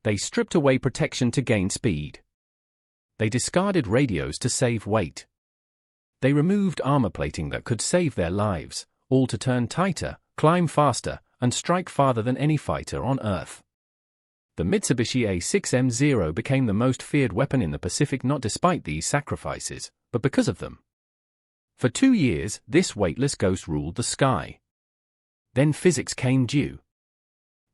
They stripped away protection to gain speed. They discarded radios to save weight. They removed armor plating that could save their lives, all to turn tighter, climb faster, and strike farther than any fighter on Earth. The Mitsubishi A6M Zero became the most feared weapon in the Pacific, not despite these sacrifices, but because of them. For 2 years, this weightless ghost ruled the sky. Then physics came due.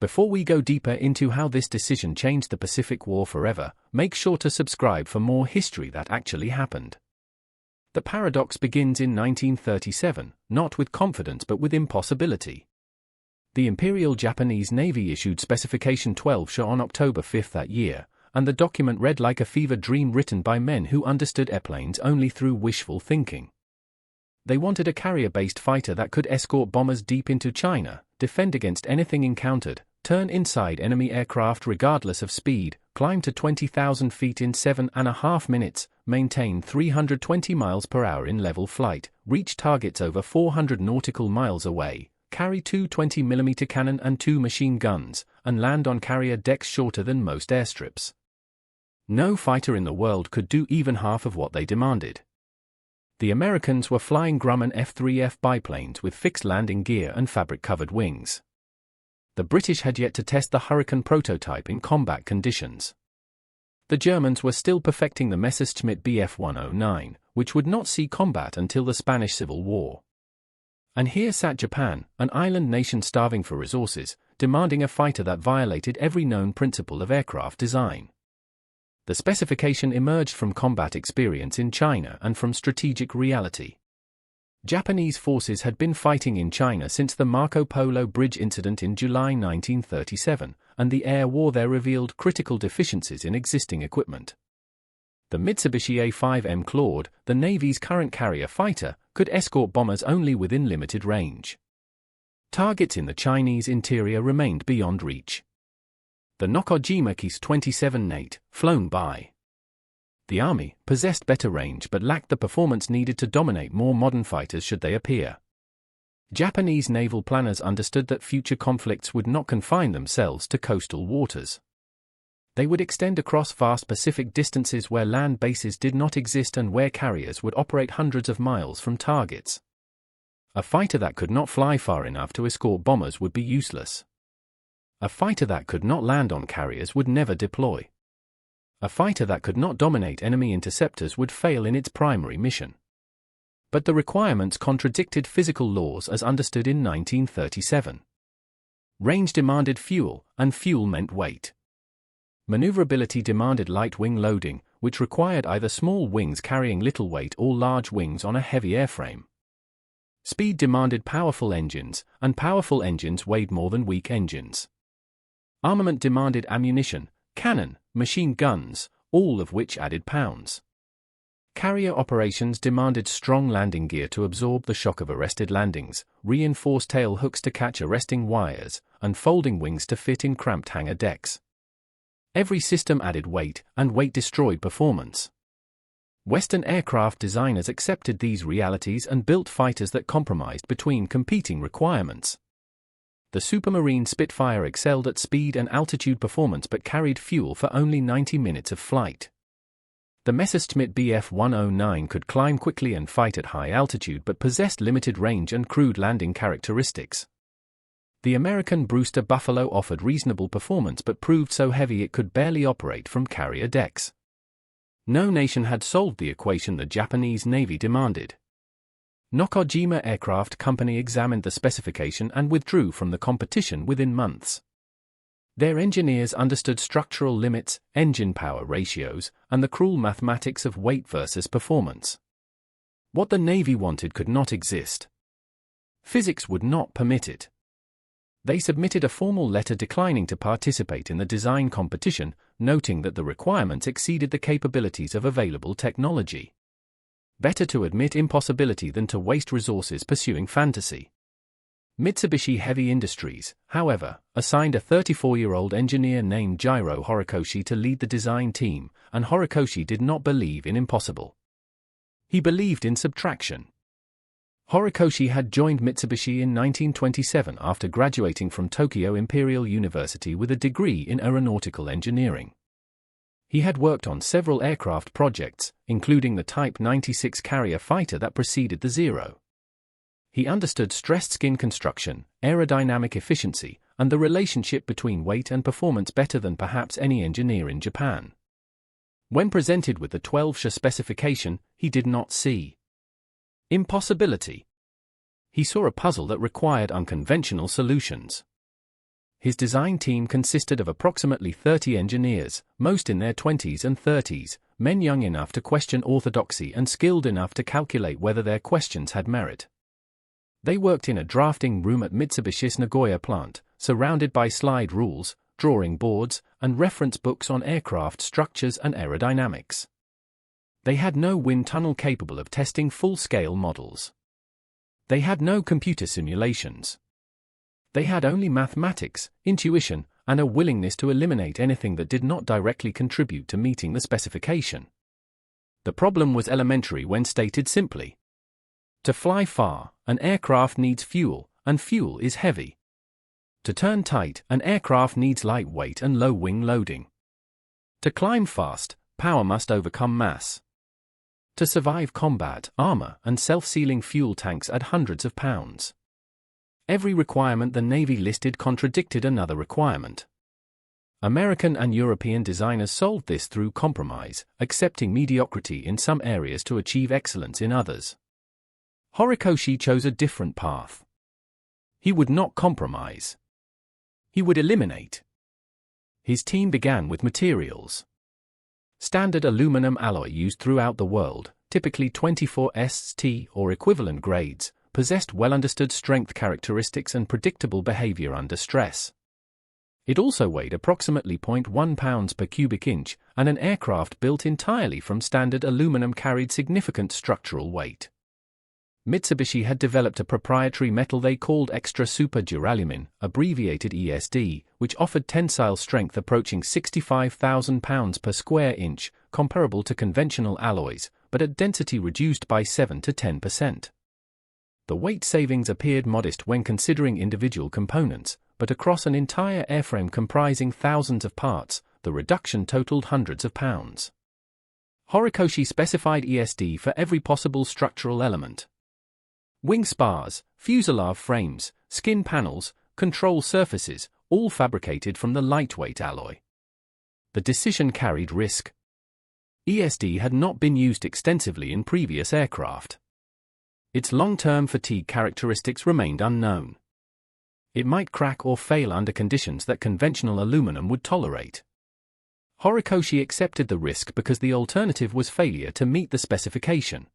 Before we go deeper into how this decision changed the Pacific War forever, make sure to subscribe for more history that actually happened. The paradox begins in 1937, not with confidence but with impossibility. The Imperial Japanese Navy issued Specification 12-SH on October 5 that year, and the document read like a fever dream written by men who understood airplanes only through wishful thinking. They wanted a carrier-based fighter that could escort bombers deep into China, defend against anything encountered, turn inside enemy aircraft regardless of speed, climb to 20,000 feet in 7.5 minutes, maintain 320 miles per hour in level flight, reach targets over 400 nautical miles away, carry 2 20mm cannon and 2 machine guns, and land on carrier decks shorter than most airstrips. No fighter in the world could do even half of what they demanded. The Americans were flying Grumman F-3F biplanes with fixed landing gear and fabric-covered wings. The British had yet to test the Hurricane prototype in combat conditions. The Germans were still perfecting the Messerschmitt Bf-109, which would not see combat until the Spanish Civil War. And here sat Japan, an island nation starving for resources, demanding a fighter that violated every known principle of aircraft design. The specification emerged from combat experience in China and from strategic reality. Japanese forces had been fighting in China since the Marco Polo Bridge incident in July 1937, and the air war there revealed critical deficiencies in existing equipment. The Mitsubishi A5M Claude, the Navy's current carrier fighter, could escort bombers only within limited range. Targets in the Chinese interior remained beyond reach. The Nakajima Ki-27 flown by. The Army possessed better range but lacked the performance needed to dominate more modern fighters should they appear. Japanese naval planners understood that future conflicts would not confine themselves to coastal waters. They would extend across vast Pacific distances where land bases did not exist and where carriers would operate hundreds of miles from targets. A fighter that could not fly far enough to escort bombers would be useless. A fighter that could not land on carriers would never deploy. A fighter that could not dominate enemy interceptors would fail in its primary mission. But the requirements contradicted physical laws as understood in 1937. Range demanded fuel, and fuel meant weight. Maneuverability demanded light wing loading, which required either small wings carrying little weight or large wings on a heavy airframe. Speed demanded powerful engines, and powerful engines weighed more than weak engines. Armament demanded ammunition, cannon, machine guns, all of which added pounds. Carrier operations demanded strong landing gear to absorb the shock of arrested landings, reinforced tail hooks to catch arresting wires, and folding wings to fit in cramped hangar decks. Every system added weight, and weight destroyed performance. Western aircraft designers accepted these realities and built fighters that compromised between competing requirements. The Supermarine Spitfire excelled at speed and altitude performance but carried fuel for only 90 minutes of flight. The Messerschmitt Bf-109 could climb quickly and fight at high altitude but possessed limited range and crude landing characteristics. The American Brewster Buffalo offered reasonable performance but proved so heavy it could barely operate from carrier decks. No nation had solved the equation the Japanese Navy demanded. Nakajima Aircraft Company examined the specification and withdrew from the competition within months. Their engineers understood structural limits, engine power ratios, and the cruel mathematics of weight versus performance. What the Navy wanted could not exist. Physics would not permit it. They submitted a formal letter declining to participate in the design competition, noting that the requirements exceeded the capabilities of available technology. Better to admit impossibility than to waste resources pursuing fantasy. Mitsubishi Heavy Industries, however, assigned a 34-year-old engineer named Jiro Horikoshi to lead the design team, and Horikoshi did not believe in impossible. He believed in subtraction. Horikoshi had joined Mitsubishi in 1927 after graduating from Tokyo Imperial University with a degree in aeronautical engineering. He had worked on several aircraft projects, including the Type 96 carrier fighter that preceded the Zero. He understood stressed skin construction, aerodynamic efficiency, and the relationship between weight and performance better than perhaps any engineer in Japan. When presented with the 12-SHA specification, he did not see impossibility. He saw a puzzle that required unconventional solutions. His design team consisted of approximately 30 engineers, most in their 20s and 30s, men young enough to question orthodoxy and skilled enough to calculate whether their questions had merit. They worked in a drafting room at Mitsubishi's Nagoya plant, surrounded by slide rules, drawing boards, and reference books on aircraft structures and aerodynamics. They had no wind tunnel capable of testing full-scale models. They had no computer simulations. They had only mathematics, intuition, and a willingness to eliminate anything that did not directly contribute to meeting the specification. The problem was elementary when stated simply. To fly far, an aircraft needs fuel, and fuel is heavy. To turn tight, an aircraft needs light weight and low wing loading. To climb fast, power must overcome mass. To survive combat, armor and self-sealing fuel tanks add hundreds of pounds. Every requirement the Navy listed contradicted another requirement. American and European designers solved this through compromise, accepting mediocrity in some areas to achieve excellence in others. Horikoshi chose a different path. He would not compromise. He would eliminate. His team began with materials. Standard aluminum alloy used throughout the world, typically 24ST or equivalent grades, possessed well-understood strength characteristics and predictable behavior under stress. It also weighed approximately 0.1 pounds per cubic inch, and an aircraft built entirely from standard aluminum carried significant structural weight. Mitsubishi had developed a proprietary metal they called extra super duralumin, abbreviated ESD, which offered tensile strength approaching 65,000 pounds per square inch, comparable to conventional alloys, but at density reduced by 7 to 10%. The weight savings appeared modest when considering individual components, but across an entire airframe comprising thousands of parts, the reduction totaled hundreds of pounds. Horikoshi specified ESD for every possible structural element. Wing spars, fuselage frames, skin panels, control surfaces, all fabricated from the lightweight alloy. The decision carried risk. ESD had not been used extensively in previous aircraft. Its long-term fatigue characteristics remained unknown. It might crack or fail under conditions that conventional aluminum would tolerate. Horikoshi accepted the risk because the alternative was failure to meet the specification.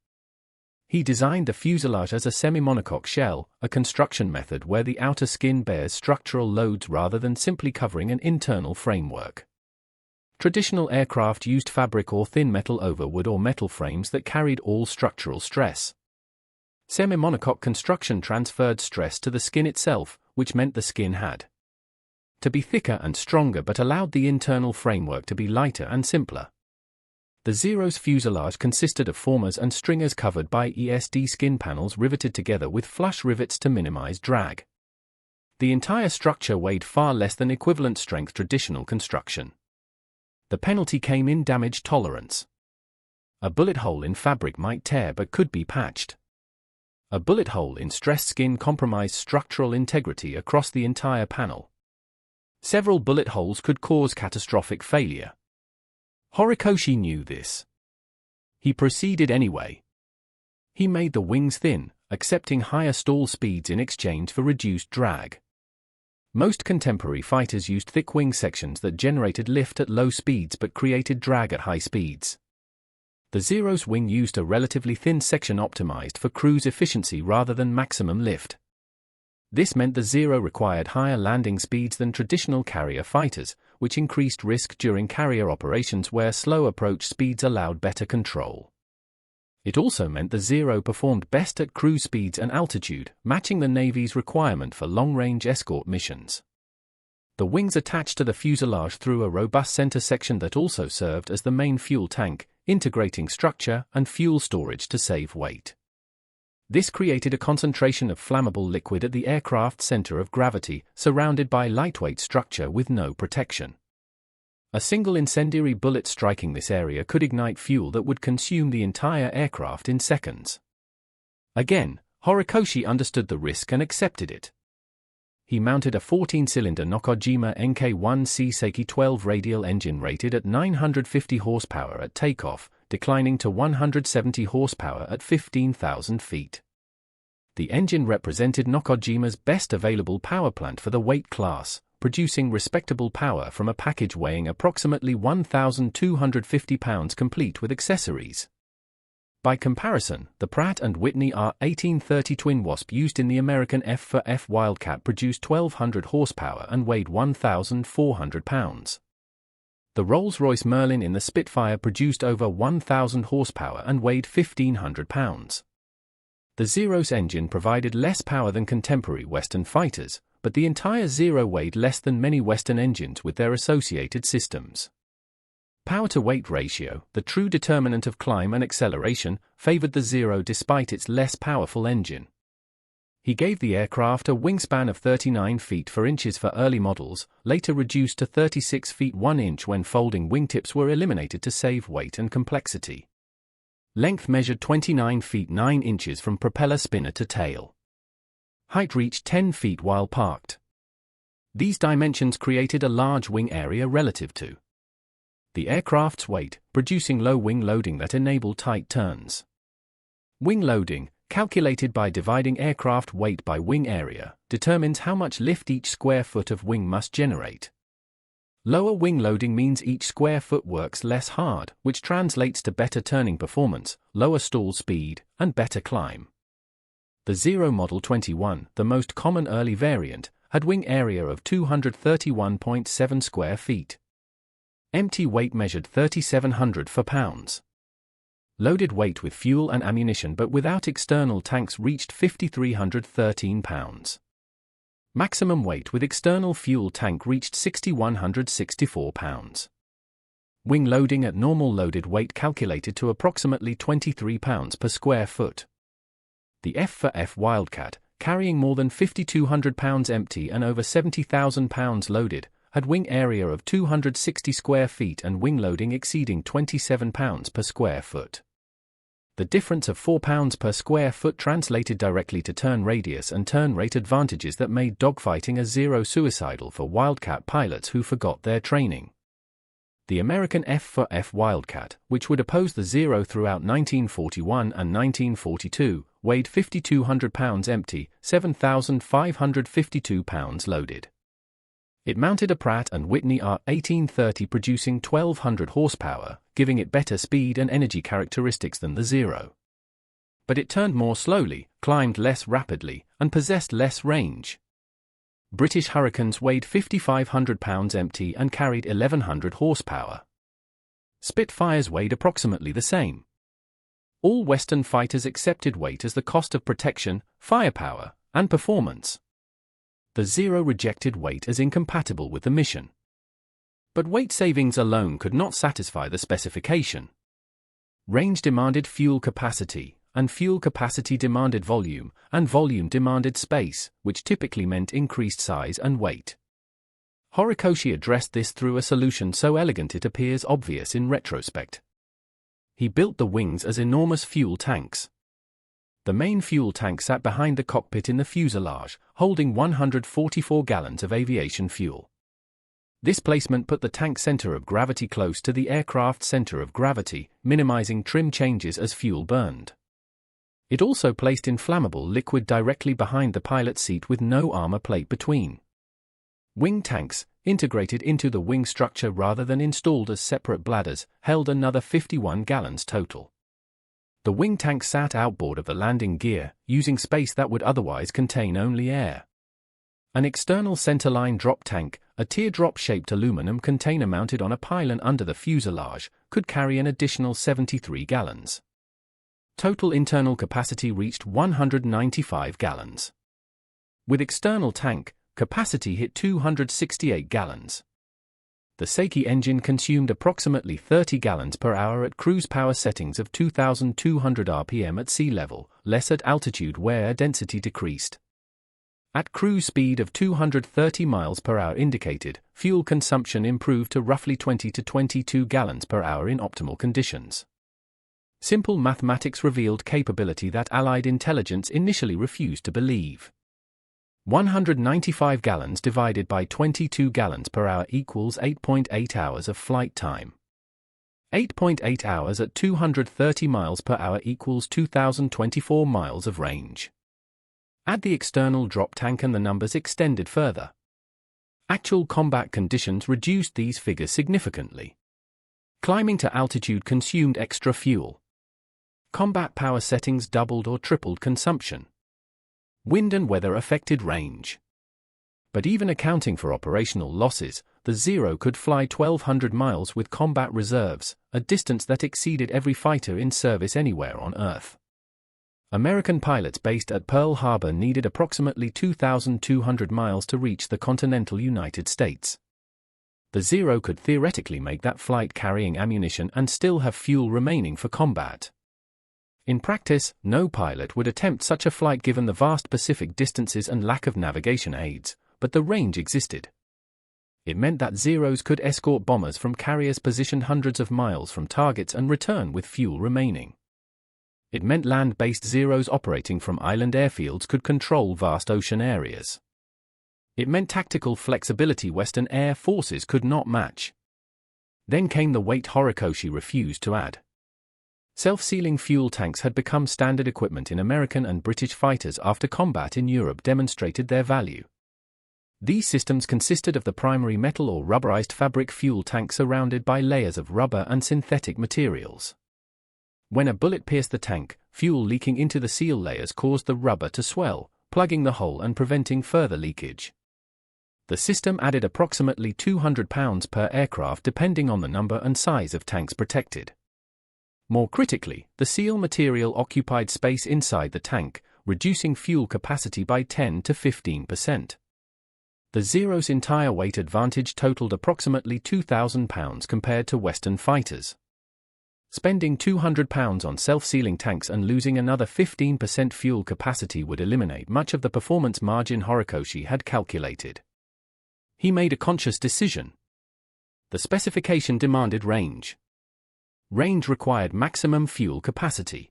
He designed the fuselage as a semi-monocoque shell, a construction method where the outer skin bears structural loads rather than simply covering an internal framework. Traditional aircraft used fabric or thin metal over wood or metal frames that carried all structural stress. Semi-monocoque construction transferred stress to the skin itself, which meant the skin had to be thicker and stronger but allowed the internal framework to be lighter and simpler. The Zero's fuselage consisted of formers and stringers covered by ESD skin panels riveted together with flush rivets to minimize drag. The entire structure weighed far less than equivalent strength traditional construction. The penalty came in damage tolerance. A bullet hole in fabric might tear but could be patched. A bullet hole in stressed skin compromised structural integrity across the entire panel. Several bullet holes could cause catastrophic failure. Horikoshi knew this. He proceeded anyway. He made the wings thin, accepting higher stall speeds in exchange for reduced drag. Most contemporary fighters used thick wing sections that generated lift at low speeds but created drag at high speeds. The Zero's wing used a relatively thin section optimized for cruise efficiency rather than maximum lift. This meant the Zero required higher landing speeds than traditional carrier fighters, which increased risk during carrier operations where slow approach speeds allowed better control. It also meant the Zero performed best at cruise speeds and altitude, matching the Navy's requirement for long-range escort missions. The wings attached to the fuselage through a robust center section that also served as the main fuel tank, integrating structure and fuel storage to save weight. This created a concentration of flammable liquid at the aircraft's center of gravity, surrounded by lightweight structure with no protection. A single incendiary bullet striking this area could ignite fuel that would consume the entire aircraft in seconds. Again, Horikoshi understood the risk and accepted it. He mounted a 14-cylinder Nakajima NK-1 Seiseki 12 radial engine rated at 950 horsepower at takeoff, declining to 170 horsepower at 15,000 feet. The engine represented Nakajima's best available power plant for the weight class, producing respectable power from a package weighing approximately 1,250 pounds complete with accessories. By comparison, the Pratt & Whitney R1830 Twin Wasp used in the American F4F Wildcat produced 1,200 horsepower and weighed 1,400 pounds. The Rolls-Royce Merlin in the Spitfire produced over 1,000 horsepower and weighed 1,500 pounds. The Zero's engine provided less power than contemporary Western fighters, but the entire Zero weighed less than many Western engines with their associated systems. Power-to-weight ratio, the true determinant of climb and acceleration, favored the Zero despite its less powerful engine. He gave the aircraft a wingspan of 39 feet 4 inches for early models, later reduced to 36 feet 1 inch when folding wingtips were eliminated to save weight and complexity. Length measured 29 feet 9 inches from propeller spinner to tail. Height reached 10 feet while parked. These dimensions created a large wing area relative to the aircraft's weight, producing low wing loading that enabled tight turns. Wing loading, calculated by dividing aircraft weight by wing area, determines how much lift each square foot of wing must generate. Lower wing loading means each square foot works less hard, which translates to better turning performance, lower stall speed, and better climb. The Zero Model 21, the most common early variant, had wing area of 231.7 square feet. Empty weight measured 3,700 pounds. Loaded weight with fuel and ammunition but without external tanks reached 5,313 pounds. Maximum weight with external fuel tank reached 6,164 pounds. Wing loading at normal loaded weight calculated to approximately 23 pounds per square foot. The F4F Wildcat, carrying more than 5,200 pounds empty and over 70,000 pounds loaded, had wing area of 260 square feet and wing loading exceeding 27 pounds per square foot. The difference of 4 pounds per square foot translated directly to turn radius and turn rate advantages that made dogfighting a Zero suicidal for Wildcat pilots who forgot their training. The American F4F Wildcat, which would oppose the Zero throughout 1941 and 1942, weighed 5,200 pounds empty, 7,552 pounds loaded. It mounted a Pratt & Whitney R1830 producing 1,200 horsepower, giving it better speed and energy characteristics than the Zero. But it turned more slowly, climbed less rapidly, and possessed less range. British Hurricanes weighed 5,500 pounds empty and carried 1,100 horsepower. Spitfires weighed approximately the same. All Western fighters accepted weight as the cost of protection, firepower, and performance. The Zero rejected weight as incompatible with the mission. But weight savings alone could not satisfy the specification. Range demanded fuel capacity, and fuel capacity demanded volume, and volume demanded space, which typically meant increased size and weight. Horikoshi addressed this through a solution so elegant it appears obvious in retrospect. He built the wings as enormous fuel tanks. The main fuel tank sat behind the cockpit in the fuselage, holding 144 gallons of aviation fuel. This placement put the tank center of gravity close to the aircraft's center of gravity, minimizing trim changes as fuel burned. It also placed inflammable liquid directly behind the pilot's seat with no armor plate between. Wing tanks, integrated into the wing structure rather than installed as separate bladders, held another 51 gallons total. The wing tank sat outboard of the landing gear, using space that would otherwise contain only air. An external centerline drop tank, a teardrop-shaped aluminum container mounted on a pylon under the fuselage, could carry an additional 73 gallons. Total internal capacity reached 195 gallons. With external tank, capacity hit 268 gallons. The Seiki engine consumed approximately 30 gallons per hour at cruise power settings of 2,200 rpm at sea level, less at altitude where air density decreased. At cruise speed of 230 miles per hour indicated, fuel consumption improved to roughly 20 to 22 gallons per hour in optimal conditions. Simple mathematics revealed capability that Allied intelligence initially refused to believe. 195 gallons divided by 22 gallons per hour equals 8.8 hours of flight time. 8.8 hours at 230 miles per hour equals 2,024 miles of range. Add the external drop tank and the numbers extended further. Actual combat conditions reduced these figures significantly. Climbing to altitude consumed extra fuel. Combat power settings doubled or tripled consumption. Wind and weather affected range. But even accounting for operational losses, the Zero could fly 1,200 miles with combat reserves, a distance that exceeded every fighter in service anywhere on Earth. American pilots based at Pearl Harbor needed approximately 2,200 miles to reach the continental United States. The Zero could theoretically make that flight carrying ammunition and still have fuel remaining for combat. In practice, no pilot would attempt such a flight given the vast Pacific distances and lack of navigation aids, but the range existed. It meant that Zeros could escort bombers from carriers positioned hundreds of miles from targets and return with fuel remaining. It meant land-based Zeros operating from island airfields could control vast ocean areas. It meant tactical flexibility Western air forces could not match. Then came the weight Horikoshi refused to add. Self-sealing fuel tanks had become standard equipment in American and British fighters after combat in Europe demonstrated their value. These systems consisted of the primary metal or rubberized fabric fuel tank surrounded by layers of rubber and synthetic materials. When a bullet pierced the tank, fuel leaking into the seal layers caused the rubber to swell, plugging the hole and preventing further leakage. The system added approximately 200 pounds per aircraft depending on the number and size of tanks protected. More critically, the seal material occupied space inside the tank, reducing fuel capacity by 10 to 15%. The Zero's entire weight advantage totaled approximately 2,000 pounds compared to Western fighters. Spending 200 pounds on self-sealing tanks and losing another 15% fuel capacity would eliminate much of the performance margin Horikoshi had calculated. He made a conscious decision. The specification demanded range. Range required maximum fuel capacity.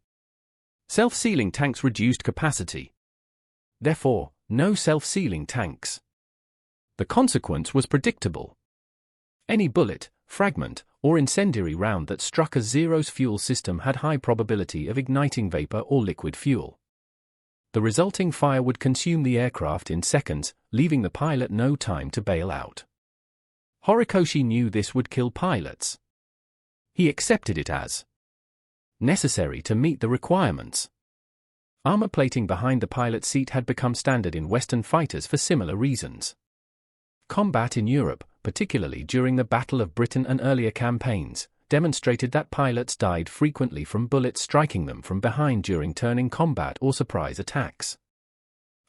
Self-sealing tanks reduced capacity. Therefore, no self-sealing tanks. The consequence was predictable. Any bullet, fragment, or incendiary round that struck a Zero's fuel system had high probability of igniting vapor or liquid fuel. The resulting fire would consume the aircraft in seconds, leaving the pilot no time to bail out. Horikoshi knew this would kill pilots. He accepted it as necessary to meet the requirements. Armor plating behind the pilot's seat had become standard in Western fighters for similar reasons. Combat in Europe, particularly during the Battle of Britain and earlier campaigns, demonstrated that pilots died frequently from bullets striking them from behind during turning combat or surprise attacks.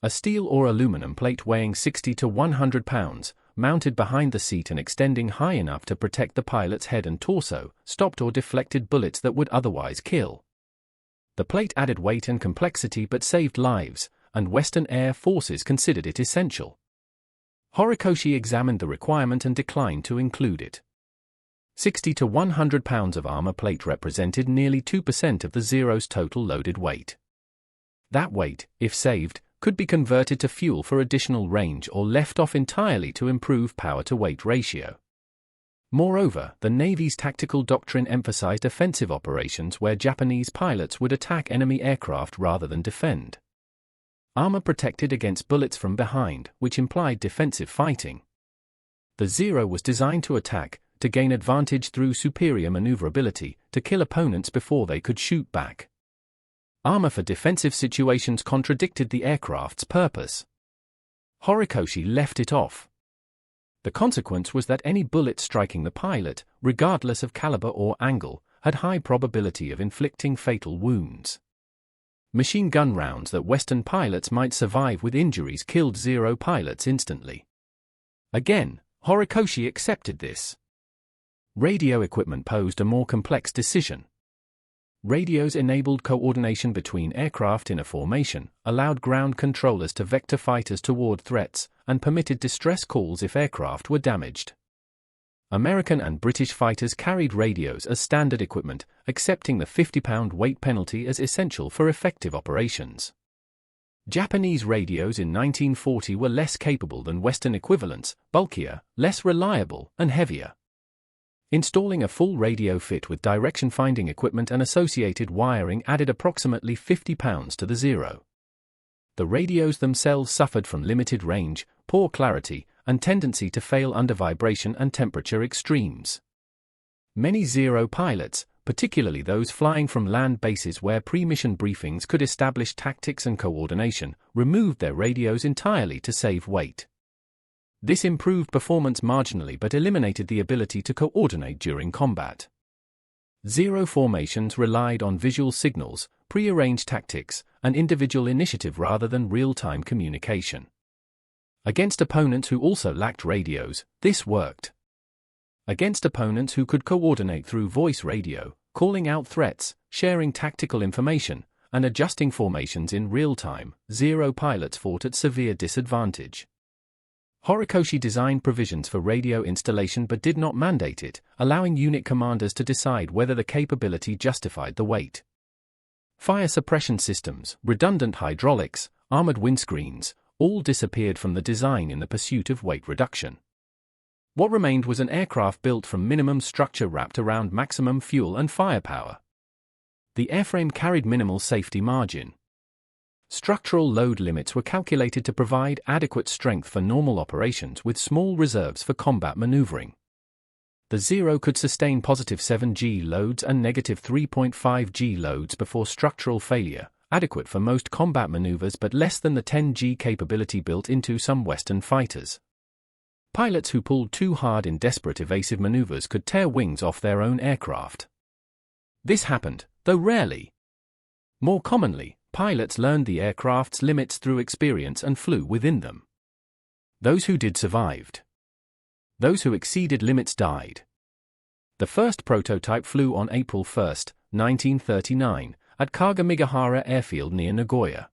A steel or aluminum plate weighing 60 to 100 pounds, mounted behind the seat and extending high enough to protect the pilot's head and torso, stopped or deflected bullets that would otherwise kill. The plate added weight and complexity but saved lives, and Western air forces considered it essential. Horikoshi examined the requirement and declined to include it. 60 to 100 pounds of armor plate represented nearly 2% of the Zero's total loaded weight. That weight, if saved, could be converted to fuel for additional range or left off entirely to improve power-to-weight ratio. Moreover, the Navy's tactical doctrine emphasized offensive operations where Japanese pilots would attack enemy aircraft rather than defend. Armor protected against bullets from behind, which implied defensive fighting. The Zero was designed to attack, to gain advantage through superior maneuverability, to kill opponents before they could shoot back. Armor for defensive situations contradicted the aircraft's purpose. Horikoshi left it off. The consequence was that any bullet striking the pilot, regardless of caliber or angle, had high probability of inflicting fatal wounds. Machine gun rounds that Western pilots might survive with injuries killed Zero pilots instantly. Again, Horikoshi accepted this. Radio equipment posed a more complex decision. Radios enabled coordination between aircraft in a formation, allowed ground controllers to vector fighters toward threats, and permitted distress calls if aircraft were damaged. American and British fighters carried radios as standard equipment, accepting the 50-pound weight penalty as essential for effective operations. Japanese radios in 1940 were less capable than Western equivalents, bulkier, less reliable, and heavier. Installing a full radio fit with direction-finding equipment and associated wiring added approximately 50 pounds to the Zero. The radios themselves suffered from limited range, poor clarity, and tendency to fail under vibration and temperature extremes. Many Zero pilots, particularly those flying from land bases where pre-mission briefings could establish tactics and coordination, removed their radios entirely to save weight. This improved performance marginally but eliminated the ability to coordinate during combat. Zero formations relied on visual signals, pre-arranged tactics, and individual initiative rather than real-time communication. Against opponents who also lacked radios, this worked. Against opponents who could coordinate through voice radio, calling out threats, sharing tactical information, and adjusting formations in real time, Zero pilots fought at severe disadvantage. Horikoshi designed provisions for radio installation but did not mandate it, allowing unit commanders to decide whether the capability justified the weight. Fire suppression systems, redundant hydraulics, armored windscreens, all disappeared from the design in the pursuit of weight reduction. What remained was an aircraft built from minimum structure wrapped around maximum fuel and firepower. The airframe carried minimal safety margin. Structural load limits were calculated to provide adequate strength for normal operations with small reserves for combat maneuvering. The Zero could sustain positive 7G loads and negative 3.5G loads before structural failure, adequate for most combat maneuvers but less than the 10G capability built into some Western fighters. Pilots who pulled too hard in desperate evasive maneuvers could tear wings off their own aircraft. This happened, though rarely. More commonly, pilots learned the aircraft's limits through experience and flew within them. Those who did survived. Those who exceeded limits died. The first prototype flew on April 1, 1939, at Kagamigahara Airfield near Nagoya.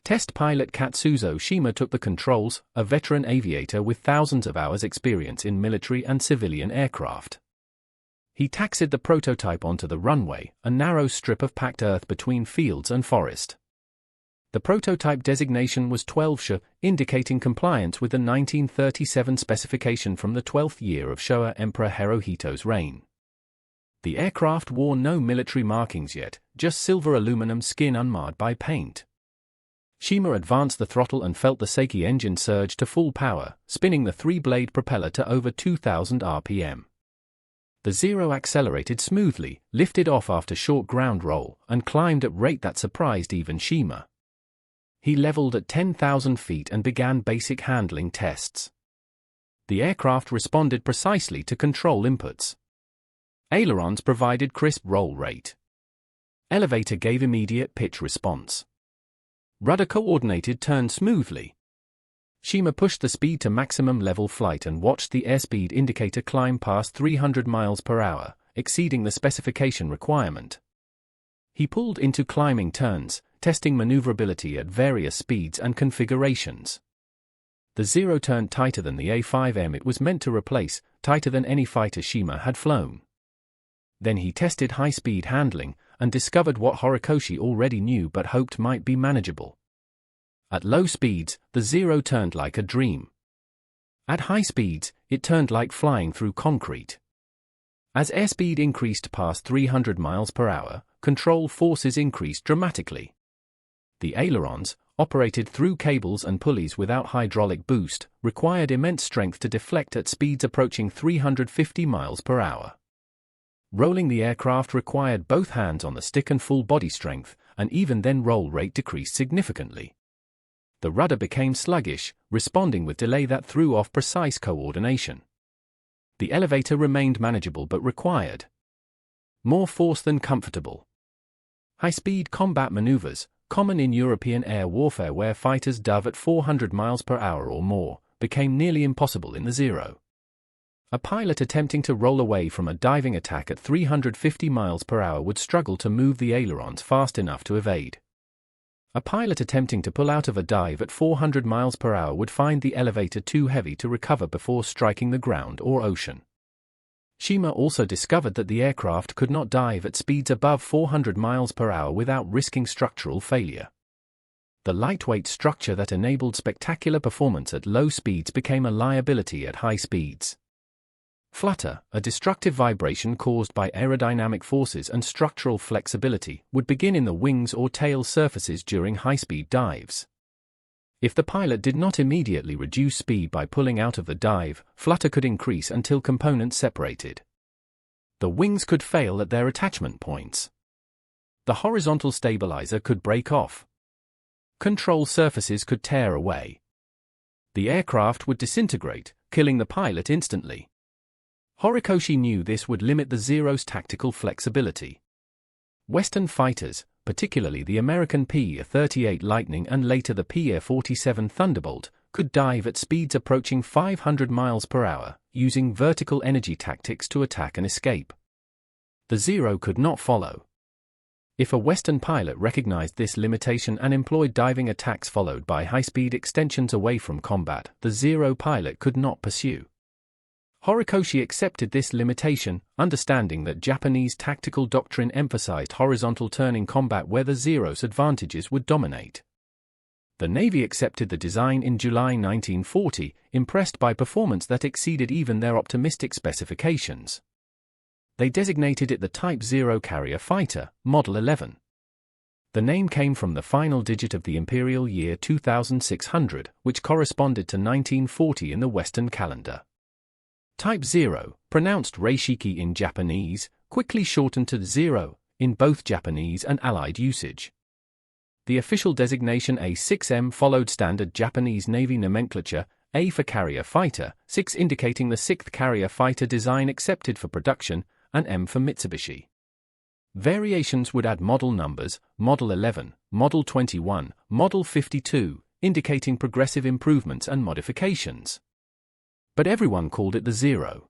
Test pilot Katsuzo Shima took the controls, a veteran aviator with thousands of hours' experience in military and civilian aircraft. He taxied the prototype onto the runway, a narrow strip of packed earth between fields and forest. The prototype designation was 12 Sha, indicating compliance with the 1937 specification from the 12th year of Showa Emperor Hirohito's reign. The aircraft wore no military markings yet, just silver aluminum skin unmarred by paint. Shima advanced the throttle and felt the Seiki engine surge to full power, spinning the three-blade propeller to over 2,000 RPM. The Zero accelerated smoothly, lifted off after short ground roll, and climbed at rate that surprised even Shima. He leveled at 10,000 feet and began basic handling tests. The aircraft responded precisely to control inputs. Ailerons provided crisp roll rate. Elevator gave immediate pitch response. Rudder coordinated turn smoothly. Shima pushed the speed to maximum level flight and watched the airspeed indicator climb past 300 miles per hour, exceeding the specification requirement. He pulled into climbing turns, testing maneuverability at various speeds and configurations. The Zero turned tighter than the A5M it was meant to replace, tighter than any fighter Shima had flown. Then he tested high-speed handling, and discovered what Horikoshi already knew but hoped might be manageable. At low speeds, the Zero turned like a dream. At high speeds, it turned like flying through concrete. As airspeed increased past 300 miles per hour, control forces increased dramatically. The ailerons, operated through cables and pulleys without hydraulic boost, required immense strength to deflect at speeds approaching 350 miles per hour. Rolling the aircraft required both hands on the stick and full body strength, and even then roll rate decreased significantly. The rudder became sluggish, responding with delay that threw off precise coordination. The elevator remained manageable but required more force than comfortable. High-speed combat maneuvers, common in European air warfare where fighters dove at 400 miles per hour or more, became nearly impossible in the Zero. A pilot attempting to roll away from a diving attack at 350 miles per hour would struggle to move the ailerons fast enough to evade. A pilot attempting to pull out of a dive at 400 miles per hour would find the elevator too heavy to recover before striking the ground or ocean. Shima also discovered that the aircraft could not dive at speeds above 400 miles per hour without risking structural failure. The lightweight structure that enabled spectacular performance at low speeds became a liability at high speeds. Flutter, a destructive vibration caused by aerodynamic forces and structural flexibility, would begin in the wings or tail surfaces during high-speed dives. If the pilot did not immediately reduce speed by pulling out of the dive, flutter could increase until components separated. The wings could fail at their attachment points. The horizontal stabilizer could break off. Control surfaces could tear away. The aircraft would disintegrate, killing the pilot instantly. Horikoshi knew this would limit the Zero's tactical flexibility. Western fighters, particularly the American P-38 Lightning and later the P-47 Thunderbolt, could dive at speeds approaching 500 miles per hour, using vertical energy tactics to attack and escape. The Zero could not follow. If a Western pilot recognized this limitation and employed diving attacks followed by high-speed extensions away from combat, the Zero pilot could not pursue. Horikoshi accepted this limitation, understanding that Japanese tactical doctrine emphasized horizontal turning combat where the Zero's advantages would dominate. The Navy accepted the design in July 1940, impressed by performance that exceeded even their optimistic specifications. They designated it the Type 0 Carrier Fighter, Model 11. The name came from the final digit of the imperial year 2600, which corresponded to 1940 in the Western calendar. Type 0, pronounced Reishiki in Japanese, quickly shortened to Zero, in both Japanese and Allied usage. The official designation A6M followed standard Japanese Navy nomenclature, A for carrier fighter, 6 indicating the 6th carrier fighter design accepted for production, and M for Mitsubishi. Variations would add model numbers, Model 11, Model 21, Model 52, indicating progressive improvements and modifications. But everyone called it the Zero.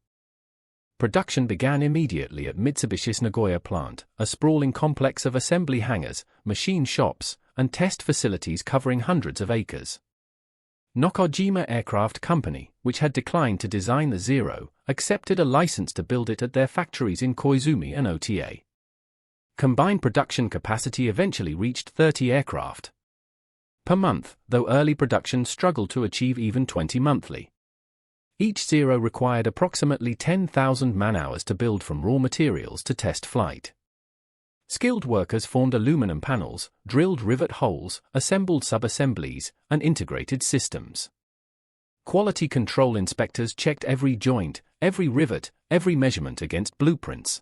Production began immediately at Mitsubishi's Nagoya plant, a sprawling complex of assembly hangars, machine shops, and test facilities covering hundreds of acres. Nakajima Aircraft Company, which had declined to design the Zero, accepted a license to build it at their factories in Koizumi and Ota. Combined production capacity eventually reached 30 aircraft per month, though early production struggled to achieve even 20 monthly. Each Zero required approximately 10,000 man-hours to build from raw materials to test flight. Skilled workers formed aluminum panels, drilled rivet holes, assembled sub-assemblies, and integrated systems. Quality control inspectors checked every joint, every rivet, every measurement against blueprints.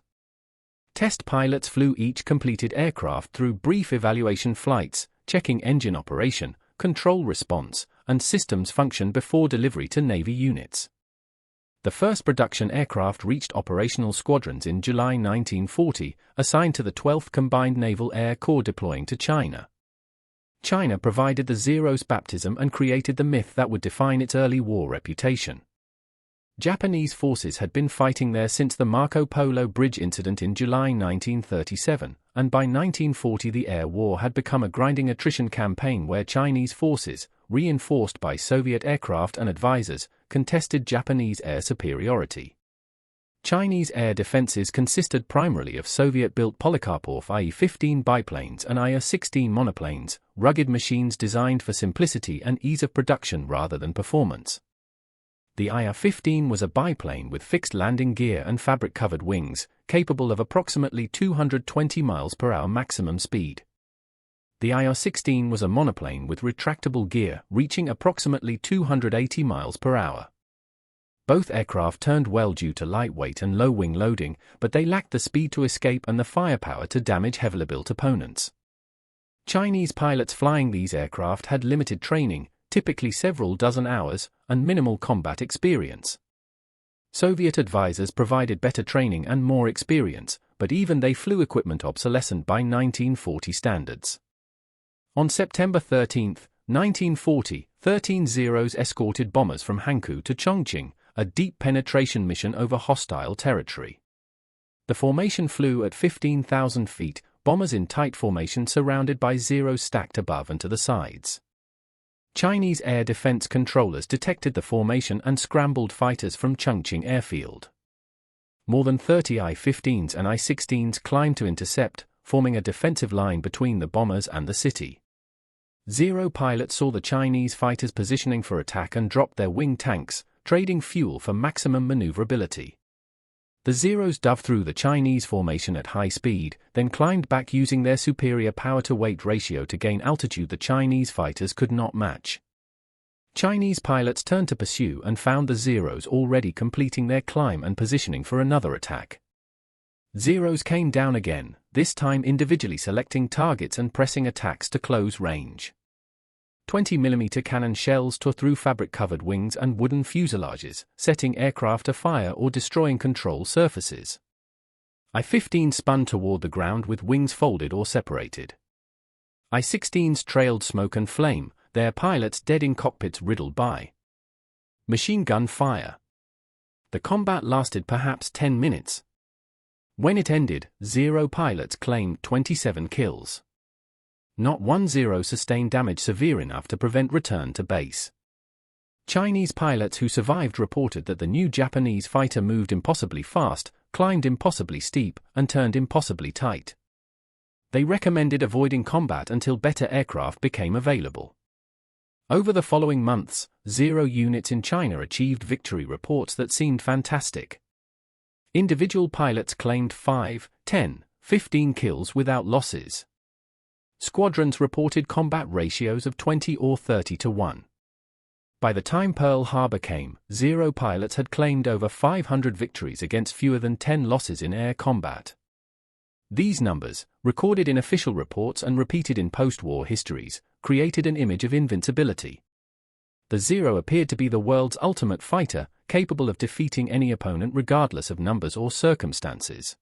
Test pilots flew each completed aircraft through brief evaluation flights, checking engine operation, control response, and systems function before delivery to Navy units. The first production aircraft reached operational squadrons in July 1940, assigned to the 12th Combined Naval Air Corps deploying to China. China provided the Zero's baptism and created the myth that would define its early war reputation. Japanese forces had been fighting there since the Marco Polo Bridge incident in July 1937, and by 1940 the air war had become a grinding attrition campaign where Chinese forces, reinforced by Soviet aircraft and advisors, contested Japanese air superiority. Chinese air defenses consisted primarily of Soviet-built Polikarpov IE-15 biplanes and IR-16 monoplanes, rugged machines designed for simplicity and ease of production rather than performance. The IR-15 was a biplane with fixed landing gear and fabric-covered wings, capable of approximately 220 miles per hour maximum speed. The IR-16 was a monoplane with retractable gear, reaching approximately 280 miles per hour. Both aircraft turned well due to lightweight and low wing loading, but they lacked the speed to escape and the firepower to damage heavily built opponents. Chinese pilots flying these aircraft had limited training, typically several dozen hours, and minimal combat experience. Soviet advisors provided better training and more experience, but even they flew equipment obsolescent by 1940 standards. On September 13, 1940, 13 Zeros escorted bombers from Hankou to Chongqing, a deep penetration mission over hostile territory. The formation flew at 15,000 feet, bombers in tight formation surrounded by Zeros stacked above and to the sides. Chinese air defense controllers detected the formation and scrambled fighters from Chongqing airfield. More than 30 I-15s and I-16s climbed to intercept, forming a defensive line between the bombers and the city. Zero pilots saw the Chinese fighters positioning for attack and dropped their wing tanks, trading fuel for maximum maneuverability. The Zeros dove through the Chinese formation at high speed, then climbed back using their superior power-to-weight ratio to gain altitude the Chinese fighters could not match. Chinese pilots turned to pursue and found the Zeros already completing their climb and positioning for another attack. Zeros came down again, this time individually selecting targets and pressing attacks to close range. 20mm cannon shells tore through fabric-covered wings and wooden fuselages, setting aircraft afire or destroying control surfaces. I-15 spun toward the ground with wings folded or separated. I-16s trailed smoke and flame, their pilots dead in cockpits riddled by machine gun fire. The combat lasted perhaps 10 minutes. When it ended, Zero pilots claimed 27 kills. Not one Zero sustained damage severe enough to prevent return to base. Chinese pilots who survived reported that the new Japanese fighter moved impossibly fast, climbed impossibly steep, and turned impossibly tight. They recommended avoiding combat until better aircraft became available. Over the following months, Zero units in China achieved victory reports that seemed fantastic. Individual pilots claimed 5, 10, 15 kills without losses. Squadrons reported combat ratios of 20 or 30 to 1. By the time Pearl Harbor came, Zero pilots had claimed over 500 victories against fewer than 10 losses in air combat. These numbers, recorded in official reports and repeated in post-war histories, created an image of invincibility. The Zero appeared to be the world's ultimate fighter, capable of defeating any opponent regardless of numbers or circumstances.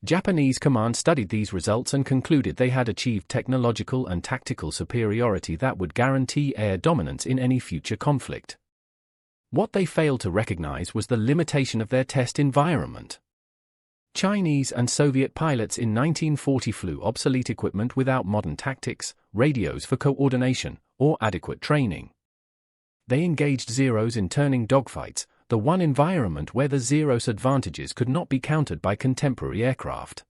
Japanese command studied these results and concluded they had achieved technological and tactical superiority that would guarantee air dominance in any future conflict. What they failed to recognize was the limitation of their test environment. Chinese and Soviet pilots in 1940 flew obsolete equipment without modern tactics, radios for coordination, or adequate training. They engaged Zeros in turning dogfights, the one environment where the Zeros' advantages could not be countered by contemporary aircraft.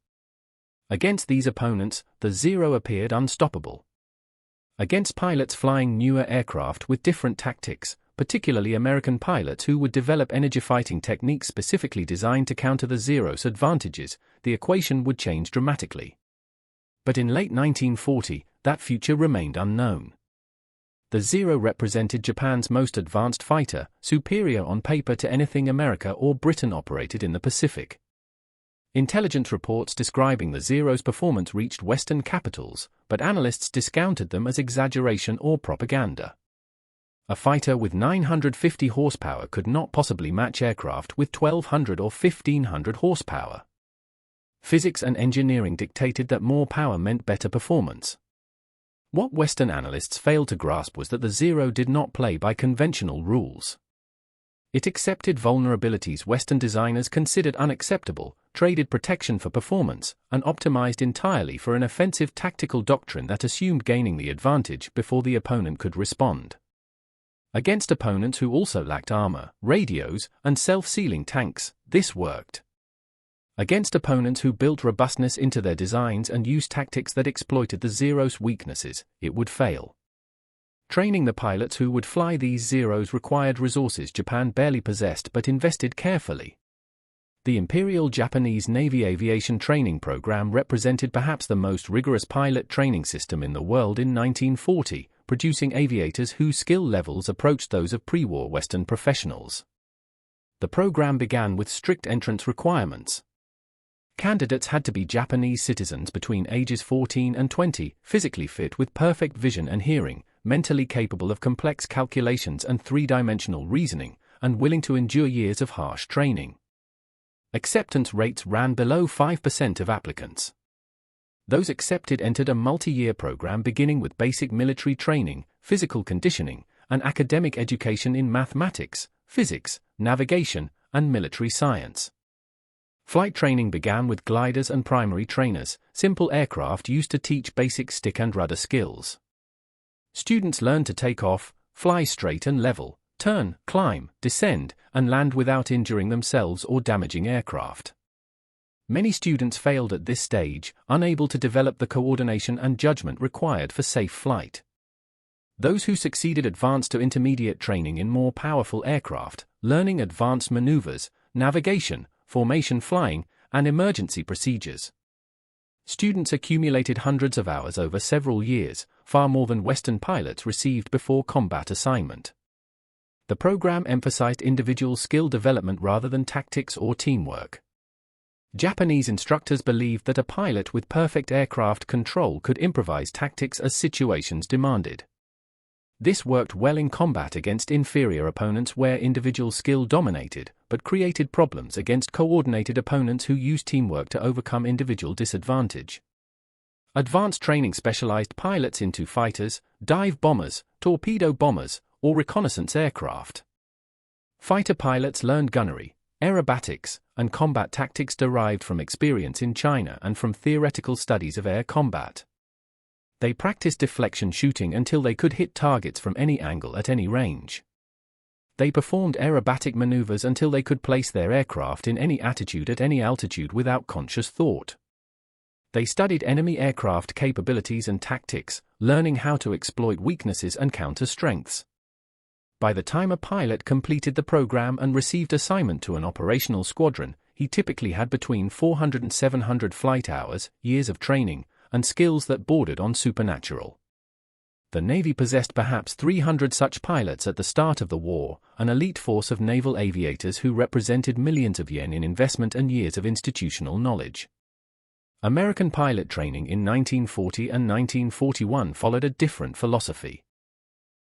Against these opponents, the Zero appeared unstoppable. Against pilots flying newer aircraft with different tactics, particularly American pilots who would develop energy fighting techniques specifically designed to counter the Zeros' advantages, the equation would change dramatically. But in late 1940, that future remained unknown. The Zero represented Japan's most advanced fighter, superior on paper to anything America or Britain operated in the Pacific. Intelligence reports describing the Zero's performance reached Western capitals, but analysts discounted them as exaggeration or propaganda. A fighter with 950 horsepower could not possibly match aircraft with 1,200 or 1,500 horsepower. Physics and engineering dictated that more power meant better performance. What Western analysts failed to grasp was that the Zero did not play by conventional rules. It accepted vulnerabilities Western designers considered unacceptable, traded protection for performance, and optimized entirely for an offensive tactical doctrine that assumed gaining the advantage before the opponent could respond. Against opponents who also lacked armor, radios, and self-sealing tanks, this worked. Against opponents who built robustness into their designs and used tactics that exploited the Zero's weaknesses, it would fail. Training the pilots who would fly these Zeros required resources Japan barely possessed but invested carefully. The Imperial Japanese Navy Aviation Training Program represented perhaps the most rigorous pilot training system in the world in 1940, producing aviators whose skill levels approached those of pre-war Western professionals. The program began with strict entrance requirements. Candidates had to be Japanese citizens between ages 14 and 20, physically fit with perfect vision and hearing, mentally capable of complex calculations and three-dimensional reasoning, and willing to endure years of harsh training. Acceptance rates ran below 5% of applicants. Those accepted entered a multi-year program beginning with basic military training, physical conditioning, and academic education in mathematics, physics, navigation, and military science. Flight training began with gliders and primary trainers, simple aircraft used to teach basic stick and rudder skills. Students learned to take off, fly straight and level, turn, climb, descend, and land without injuring themselves or damaging aircraft. Many students failed at this stage, unable to develop the coordination and judgment required for safe flight. Those who succeeded advanced to intermediate training in more powerful aircraft, learning advanced maneuvers, navigation, formation flying, and emergency procedures. Students accumulated hundreds of hours over several years, far more than Western pilots received before combat assignment. The program emphasized individual skill development rather than tactics or teamwork. Japanese instructors believed that a pilot with perfect aircraft control could improvise tactics as situations demanded. This worked well in combat against inferior opponents where individual skill dominated, but created problems against coordinated opponents who used teamwork to overcome individual disadvantage. Advanced training specialized pilots into fighters, dive bombers, torpedo bombers, or reconnaissance aircraft. Fighter pilots learned gunnery, aerobatics, and combat tactics derived from experience in China and from theoretical studies of air combat. They practiced deflection shooting until they could hit targets from any angle at any range. They performed aerobatic maneuvers until they could place their aircraft in any attitude at any altitude without conscious thought. They studied enemy aircraft capabilities and tactics, learning how to exploit weaknesses and counter strengths. By the time a pilot completed the program and received assignment to an operational squadron, he typically had between 400 and 700 flight hours, years of training, and skills that bordered on supernatural. The Navy possessed perhaps 300 such pilots at the start of the war, an elite force of naval aviators who represented millions of yen in investment and years of institutional knowledge. American pilot training in 1940 and 1941 followed a different philosophy.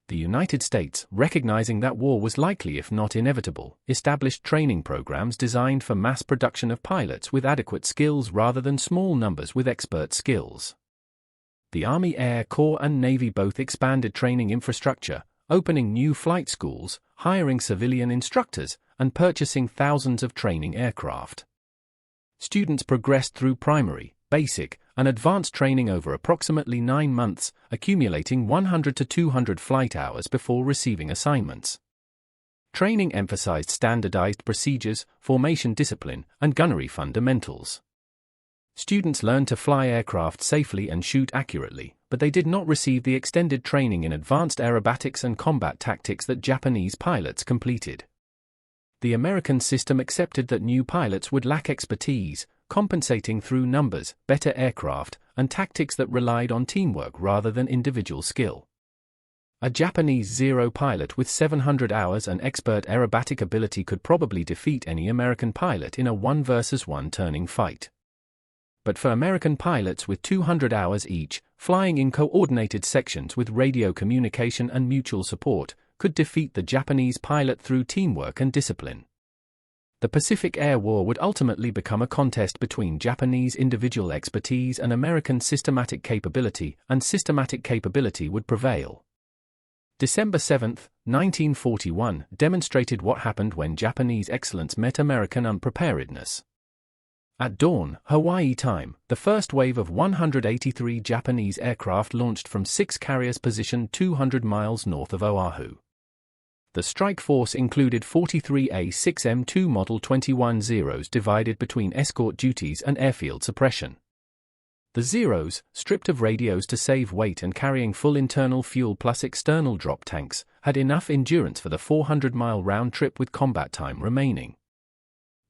The United States, recognizing that war was likely if not inevitable, established training programs designed for mass production of pilots with adequate skills rather than small numbers with expert skills. The Army, Air Corps and Navy both expanded training infrastructure, opening new flight schools, hiring civilian instructors, and purchasing thousands of training aircraft. Students progressed through primary, basic, and advanced training over approximately 9 months, accumulating 100 to 200 flight hours before receiving assignments. Training emphasized standardized procedures, formation discipline, and gunnery fundamentals. Students learned to fly aircraft safely and shoot accurately, but they did not receive the extended training in advanced aerobatics and combat tactics that Japanese pilots completed. The American system accepted that new pilots would lack expertise, compensating through numbers, better aircraft, and tactics that relied on teamwork rather than individual skill. A Japanese Zero pilot with 700 hours and expert aerobatic ability could probably defeat any American pilot in a 1-versus-1 turning fight. But for American pilots with 200 hours each, flying in coordinated sections with radio communication and mutual support, could defeat the Japanese pilot through teamwork and discipline. The Pacific Air War would ultimately become a contest between Japanese individual expertise and American systematic capability, and systematic capability would prevail. December 7, 1941, demonstrated what happened when Japanese excellence met American unpreparedness. At dawn, Hawaii time, the first wave of 183 Japanese aircraft launched from 6 carriers positioned 200 miles north of Oahu. The strike force included 43 A6M Model 21 Zeros divided between escort duties and airfield suppression. The Zeros, stripped of radios to save weight and carrying full internal fuel plus external drop tanks, had enough endurance for the 400-mile round trip with combat time remaining.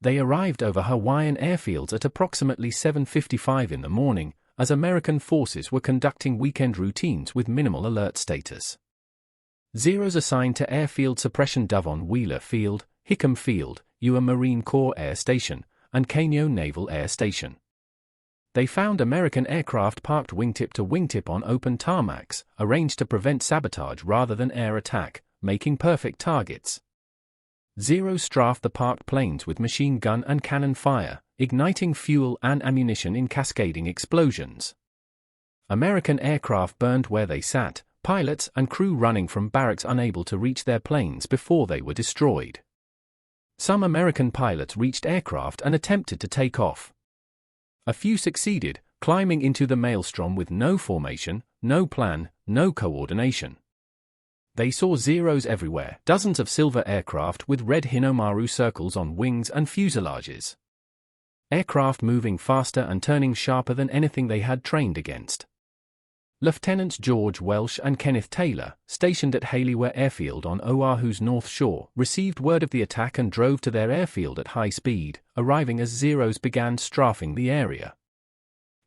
They arrived over Hawaiian airfields at approximately 7:55 in the morning, as American forces were conducting weekend routines with minimal alert status. Zeros assigned to airfield suppression Dove Wheeler Field, Hickam Field, Ua Marine Corps Air Station, and Kaineo Naval Air Station. They found American aircraft parked wingtip to wingtip on open tarmacs, arranged to prevent sabotage rather than air attack, making perfect targets. Zeros strafed the parked planes with machine gun and cannon fire, igniting fuel and ammunition in cascading explosions. American aircraft burned where they sat, pilots and crew running from barracks unable to reach their planes before they were destroyed. Some American pilots reached aircraft and attempted to take off. A few succeeded, climbing into the maelstrom with no formation, no plan, no coordination. They saw Zeros everywhere, dozens of silver aircraft with red Hinomaru circles on wings and fuselages. Aircraft moving faster and turning sharper than anything they had trained against. Lieutenants George Welsh and Kenneth Taylor, stationed at Haleywa Airfield on Oahu's north shore, received word of the attack and drove to their airfield at high speed, arriving as Zeros began strafing the area.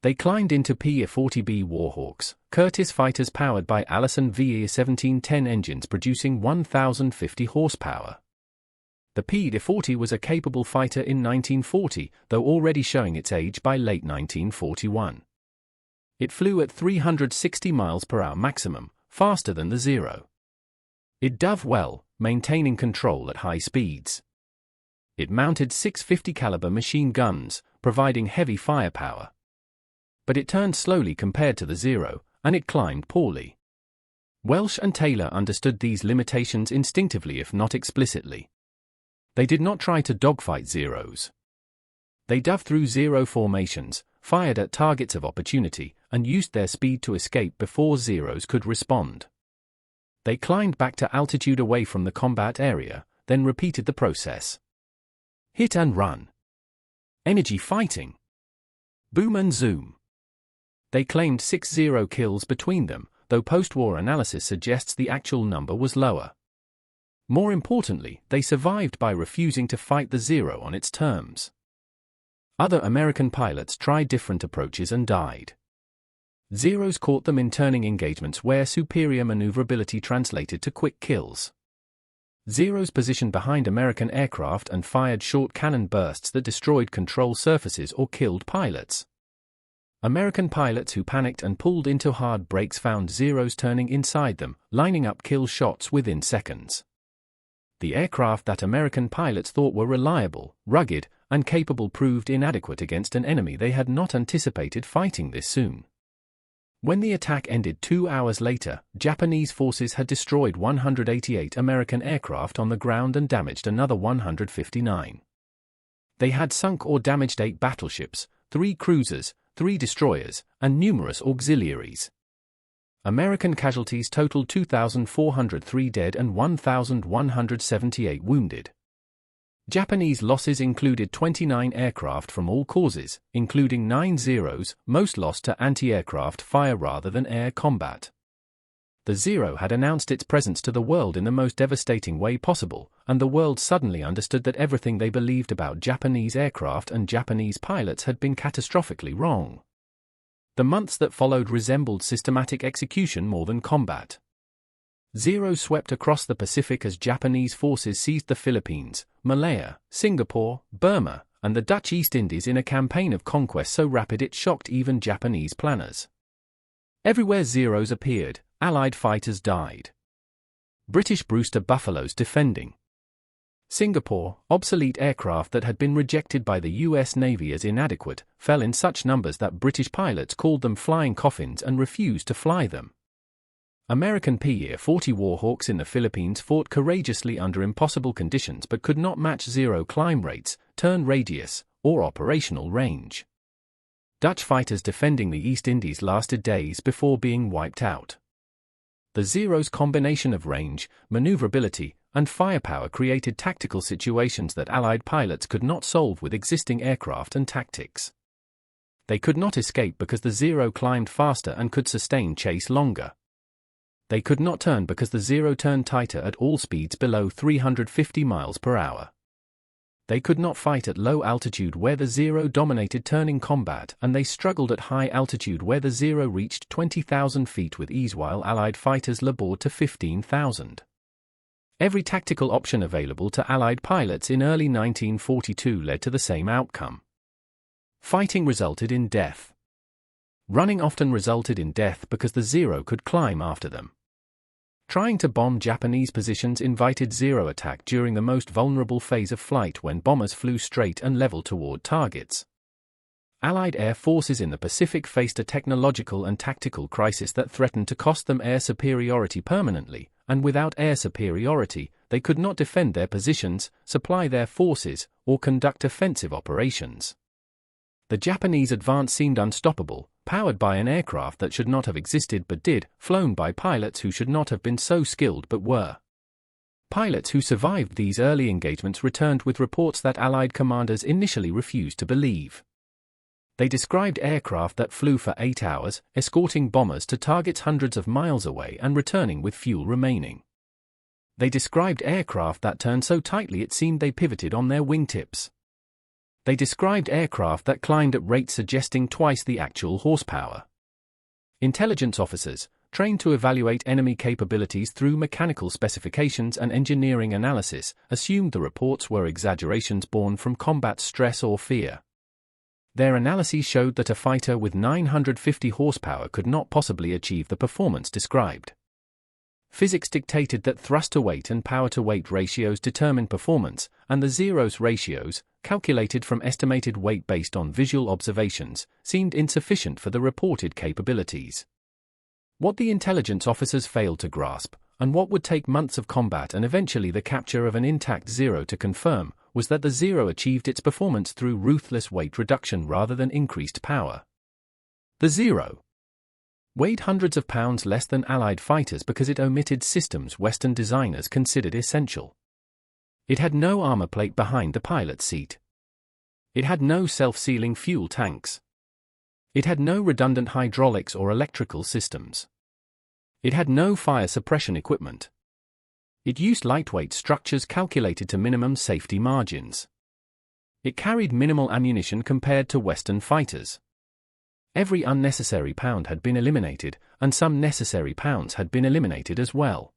They climbed into P-40B Warhawks, Curtiss fighters powered by Allison VE-1710 engines producing 1,050 horsepower. The P-40 was a capable fighter in 1940, though already showing its age by late 1941. It flew at 360 miles per hour maximum, faster than the Zero. It dove well, maintaining control at high speeds. It mounted 650 caliber machine guns, providing heavy firepower. But it turned slowly compared to the Zero, and it climbed poorly. Welsh and Taylor understood these limitations instinctively if not explicitly. They did not try to dogfight Zeros. They dove through Zero formations, fired at targets of opportunity, and used their speed to escape before Zeros could respond. They climbed back to altitude away from the combat area, then repeated the process. Hit and run. Energy fighting. Boom and zoom. They claimed 6 Zero kills between them, though post-war analysis suggests the actual number was lower. More importantly, they survived by refusing to fight the Zero on its terms. Other American pilots tried different approaches and died. Zeros caught them in turning engagements where superior maneuverability translated to quick kills. Zeros positioned behind American aircraft and fired short cannon bursts that destroyed control surfaces or killed pilots. American pilots who panicked and pulled into hard brakes found Zeros turning inside them, lining up kill shots within seconds. The aircraft that American pilots thought were reliable, rugged, and capable proved inadequate against an enemy they had not anticipated fighting this soon. When the attack ended 2 hours later, Japanese forces had destroyed 188 American aircraft on the ground and damaged another 159. They had sunk or damaged 8 battleships, 3 cruisers, 3 destroyers, and numerous auxiliaries. American casualties totaled 2,403 dead and 1,178 wounded. Japanese losses included 29 aircraft from all causes, including 9 Zeros, most lost to anti-aircraft fire rather than air combat. The Zero had announced its presence to the world in the most devastating way possible, and the world suddenly understood that everything they believed about Japanese aircraft and Japanese pilots had been catastrophically wrong. The months that followed resembled systematic execution more than combat. Zero swept across the Pacific as Japanese forces seized the Philippines, Malaya, Singapore, Burma, and the Dutch East Indies in a campaign of conquest so rapid it shocked even Japanese planners. Everywhere Zeros appeared, Allied fighters died. British Brewster Buffaloes defending Singapore, obsolete aircraft that had been rejected by the US Navy as inadequate, fell in such numbers that British pilots called them flying coffins and refused to fly them. American P-40 Warhawks in the Philippines fought courageously under impossible conditions but could not match Zero climb rates, turn radius, or operational range. Dutch fighters defending the East Indies lasted days before being wiped out. The Zero's combination of range, maneuverability, and firepower created tactical situations that Allied pilots could not solve with existing aircraft and tactics. They could not escape because the Zero climbed faster and could sustain chase longer. They could not turn because the Zero turned tighter at all speeds below 350 miles per hour. They could not fight at low altitude where the Zero dominated turning combat, and they struggled at high altitude where the Zero reached 20,000 feet with ease while Allied fighters labored to 15,000. Every tactical option available to Allied pilots in early 1942 led to the same outcome. Fighting resulted in death. Running often resulted in death because the Zero could climb after them. Trying to bomb Japanese positions invited Zero attack during the most vulnerable phase of flight when bombers flew straight and level toward targets. Allied air forces in the Pacific faced a technological and tactical crisis that threatened to cost them air superiority permanently, and without air superiority, they could not defend their positions, supply their forces, or conduct offensive operations. The Japanese advance seemed unstoppable, powered by an aircraft that should not have existed but did, flown by pilots who should not have been so skilled but were. Pilots who survived these early engagements returned with reports that Allied commanders initially refused to believe. They described aircraft that flew for 8 hours, escorting bombers to targets hundreds of miles away and returning with fuel remaining. They described aircraft that turned so tightly it seemed they pivoted on their wingtips. They described aircraft that climbed at rates suggesting twice the actual horsepower. Intelligence officers, trained to evaluate enemy capabilities through mechanical specifications and engineering analysis, assumed the reports were exaggerations born from combat stress or fear. Their analyses showed that a fighter with 950 horsepower could not possibly achieve the performance described. Physics dictated that thrust-to-weight and power-to-weight ratios determine performance, and the Zero's ratios, calculated from estimated weight based on visual observations, seemed insufficient for the reported capabilities. What the intelligence officers failed to grasp, and what would take months of combat and eventually the capture of an intact Zero to confirm, was that the Zero achieved its performance through ruthless weight reduction rather than increased power. The Zero weighed hundreds of pounds less than Allied fighters because it omitted systems Western designers considered essential. It had no armor plate behind the pilot's seat. It had no self-sealing fuel tanks. It had no redundant hydraulics or electrical systems. It had no fire suppression equipment. It used lightweight structures calculated to minimum safety margins. It carried minimal ammunition compared to Western fighters. Every unnecessary pound had been eliminated, and some necessary pounds had been eliminated as well.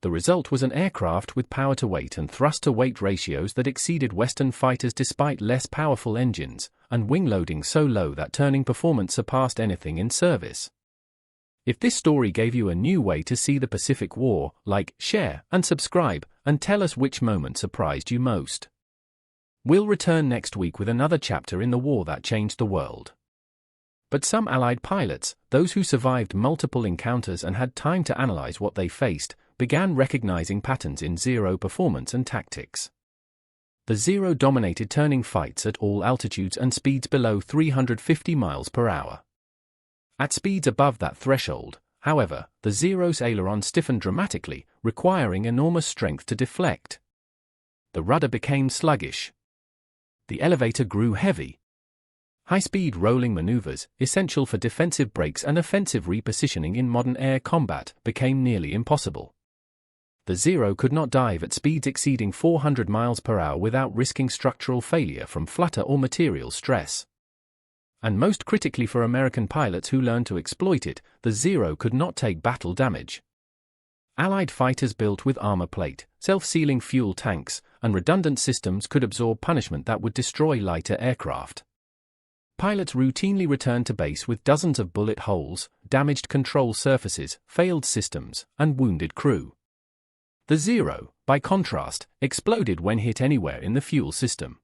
The result was an aircraft with power-to-weight and thrust-to-weight ratios that exceeded Western fighters despite less powerful engines, and wing loading so low that turning performance surpassed anything in service. If this story gave you a new way to see the Pacific War, like, share, and subscribe, and tell us which moment surprised you most. We'll return next week with another chapter in the war that changed the world. But some Allied pilots, those who survived multiple encounters and had time to analyze what they faced, began recognizing patterns in Zero performance and tactics. The Zero dominated turning fights at all altitudes and speeds below 350 miles per hour. At speeds above that threshold, however, the Zero's aileron stiffened dramatically, requiring enormous strength to deflect. The rudder became sluggish. The elevator grew heavy. High-speed rolling maneuvers, essential for defensive brakes and offensive repositioning in modern air combat, became nearly impossible. The Zero could not dive at speeds exceeding 400 miles per hour without risking structural failure from flutter or material stress. And most critically for American pilots who learned to exploit it, the Zero could not take battle damage. Allied fighters built with armor plate, self-sealing fuel tanks, and redundant systems could absorb punishment that would destroy lighter aircraft. Pilots routinely returned to base with dozens of bullet holes, damaged control surfaces, failed systems, and wounded crew. The Zero, by contrast, exploded when hit anywhere in the fuel system.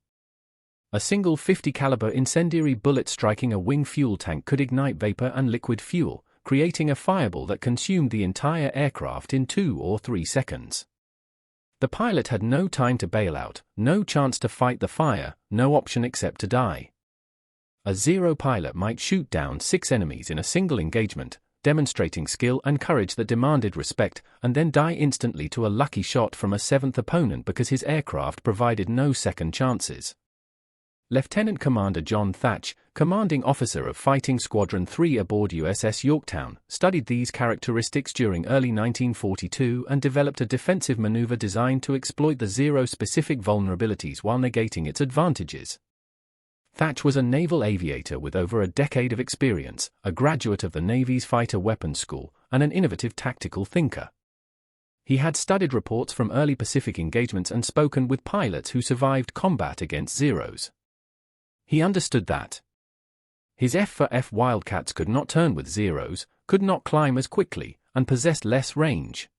A single 50-caliber incendiary bullet striking a wing fuel tank could ignite vapor and liquid fuel, creating a fireball that consumed the entire aircraft in 2 or 3 seconds. The pilot had no time to bail out, no chance to fight the fire, no option except to die. A Zero pilot might shoot down 6 enemies in a single engagement, demonstrating skill and courage that demanded respect, and then die instantly to a lucky shot from a 7th opponent because his aircraft provided no second chances. Lieutenant Commander John Thatch, commanding officer of Fighting Squadron 3 aboard USS Yorktown, studied these characteristics during early 1942 and developed a defensive maneuver designed to exploit the Zero-specific vulnerabilities while negating its advantages. Thatch was a naval aviator with over a decade of experience, a graduate of the Navy's Fighter Weapons School, and an innovative tactical thinker. He had studied reports from early Pacific engagements and spoken with pilots who survived combat against Zeros. He understood that his F-4F Wildcats could not turn with Zeros, could not climb as quickly, and possessed less range.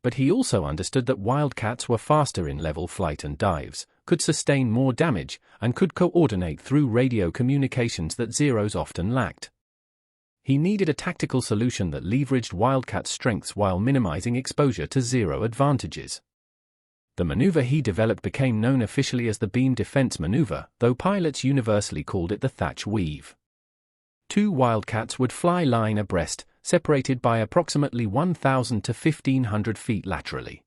But he also understood that Wildcats were faster in level flight and dives, could sustain more damage, and could coordinate through radio communications that Zeros often lacked. He needed a tactical solution that leveraged Wildcat's strengths while minimizing exposure to Zero advantages. The maneuver he developed became known officially as the beam defense maneuver, though pilots universally called it the Thatch weave. Two Wildcats would fly line abreast, separated by approximately 1,000 to 1,500 feet laterally.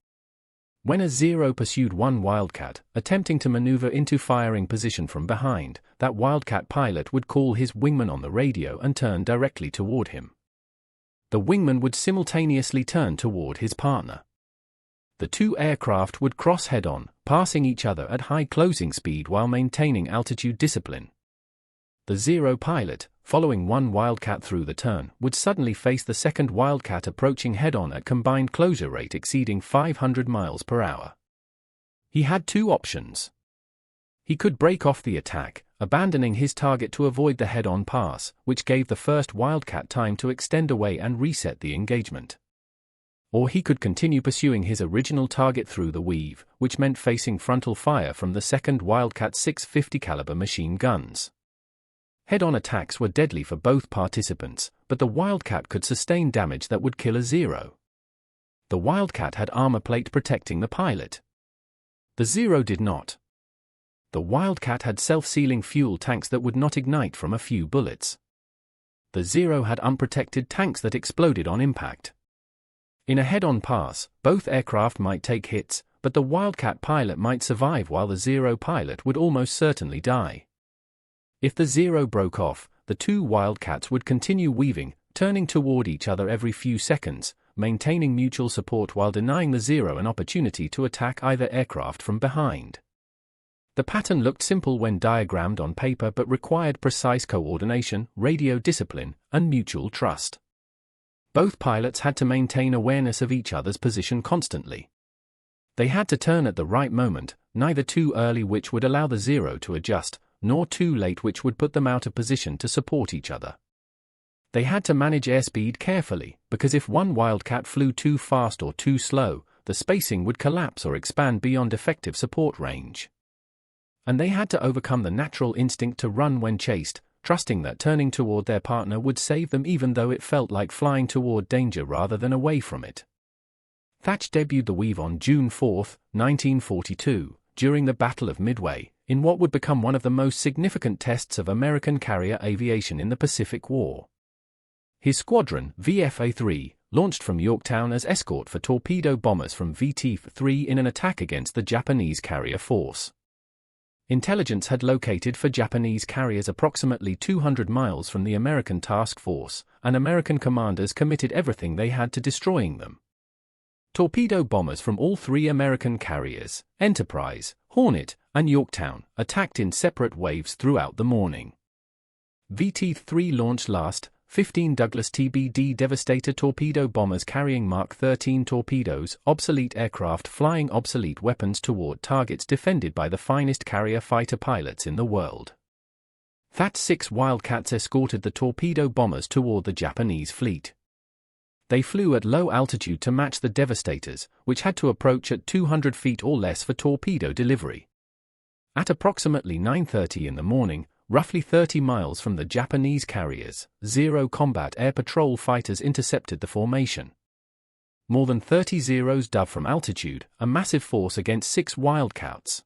When a Zero pursued one Wildcat, attempting to maneuver into firing position from behind, that Wildcat pilot would call his wingman on the radio and turn directly toward him. The wingman would simultaneously turn toward his partner. The two aircraft would cross head-on, passing each other at high closing speed while maintaining altitude discipline. The Zero pilot, following one Wildcat through the turn, would suddenly face the second Wildcat approaching head-on at combined closure rate exceeding 500 miles per hour. He had two options. He could break off the attack, abandoning his target to avoid the head-on pass, which gave the first Wildcat time to extend away and reset the engagement. Or he could continue pursuing his original target through the weave, which meant facing frontal fire from the second Wildcat 650 caliber machine guns. Head-on attacks were deadly for both participants, but the Wildcat could sustain damage that would kill a Zero. The Wildcat had armor plate protecting the pilot. The Zero did not. The Wildcat had self-sealing fuel tanks that would not ignite from a few bullets. The Zero had unprotected tanks that exploded on impact. In a head-on pass, both aircraft might take hits, but the Wildcat pilot might survive while the Zero pilot would almost certainly die. If the Zero broke off, the two Wildcats would continue weaving, turning toward each other every few seconds, maintaining mutual support while denying the Zero an opportunity to attack either aircraft from behind. The pattern looked simple when diagrammed on paper but required precise coordination, radio discipline, and mutual trust. Both pilots had to maintain awareness of each other's position constantly. They had to turn at the right moment, neither too early which would allow the Zero to adjust, nor too late which would put them out of position to support each other. They had to manage airspeed carefully, because if one Wildcat flew too fast or too slow, the spacing would collapse or expand beyond effective support range. And they had to overcome the natural instinct to run when chased, trusting that turning toward their partner would save them even though it felt like flying toward danger rather than away from it. Thatch debuted the weave on June 4, 1942, during the Battle of Midway, in what would become one of the most significant tests of American carrier aviation in the Pacific War. His squadron, VFA-3, launched from Yorktown as escort for torpedo bombers from VT-3 in an attack against the Japanese carrier force. Intelligence had located for Japanese carriers approximately 200 miles from the American task force, and American commanders committed everything they had to destroying them. Torpedo bombers from all three American carriers, Enterprise, Hornet, and Yorktown, attacked in separate waves throughout the morning. VT-3 launched last, 15 Douglas TBD Devastator torpedo bombers carrying Mark 13 torpedoes, obsolete aircraft flying obsolete weapons toward targets defended by the finest carrier fighter pilots in the world. That 6 Wildcats escorted the torpedo bombers toward the Japanese fleet. They flew at low altitude to match the Devastators, which had to approach at 200 feet or less for torpedo delivery. At approximately 9:30 in the morning, roughly 30 miles from the Japanese carriers, Zero combat air patrol fighters intercepted the formation. More than 30 Zeros dove from altitude, a massive force against 6 Wildcats.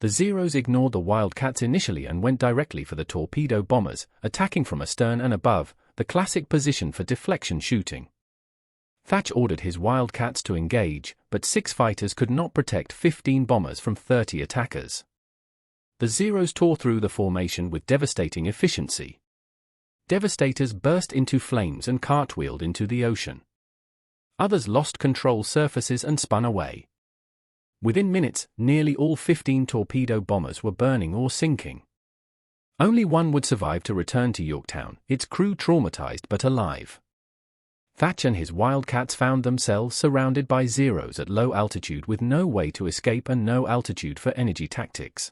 The Zeros ignored the Wildcats initially and went directly for the torpedo bombers, attacking from astern and above, the classic position for deflection shooting. Thatch ordered his Wildcats to engage, but 6 fighters could not protect 15 bombers from 30 attackers. The Zeros tore through the formation with devastating efficiency. Devastators burst into flames and cartwheeled into the ocean. Others lost control surfaces and spun away. Within minutes, nearly all 15 torpedo bombers were burning or sinking. Only one would survive to return to Yorktown, its crew traumatized but alive. Thatch and his Wildcats found themselves surrounded by Zeros at low altitude with no way to escape and no altitude for energy tactics.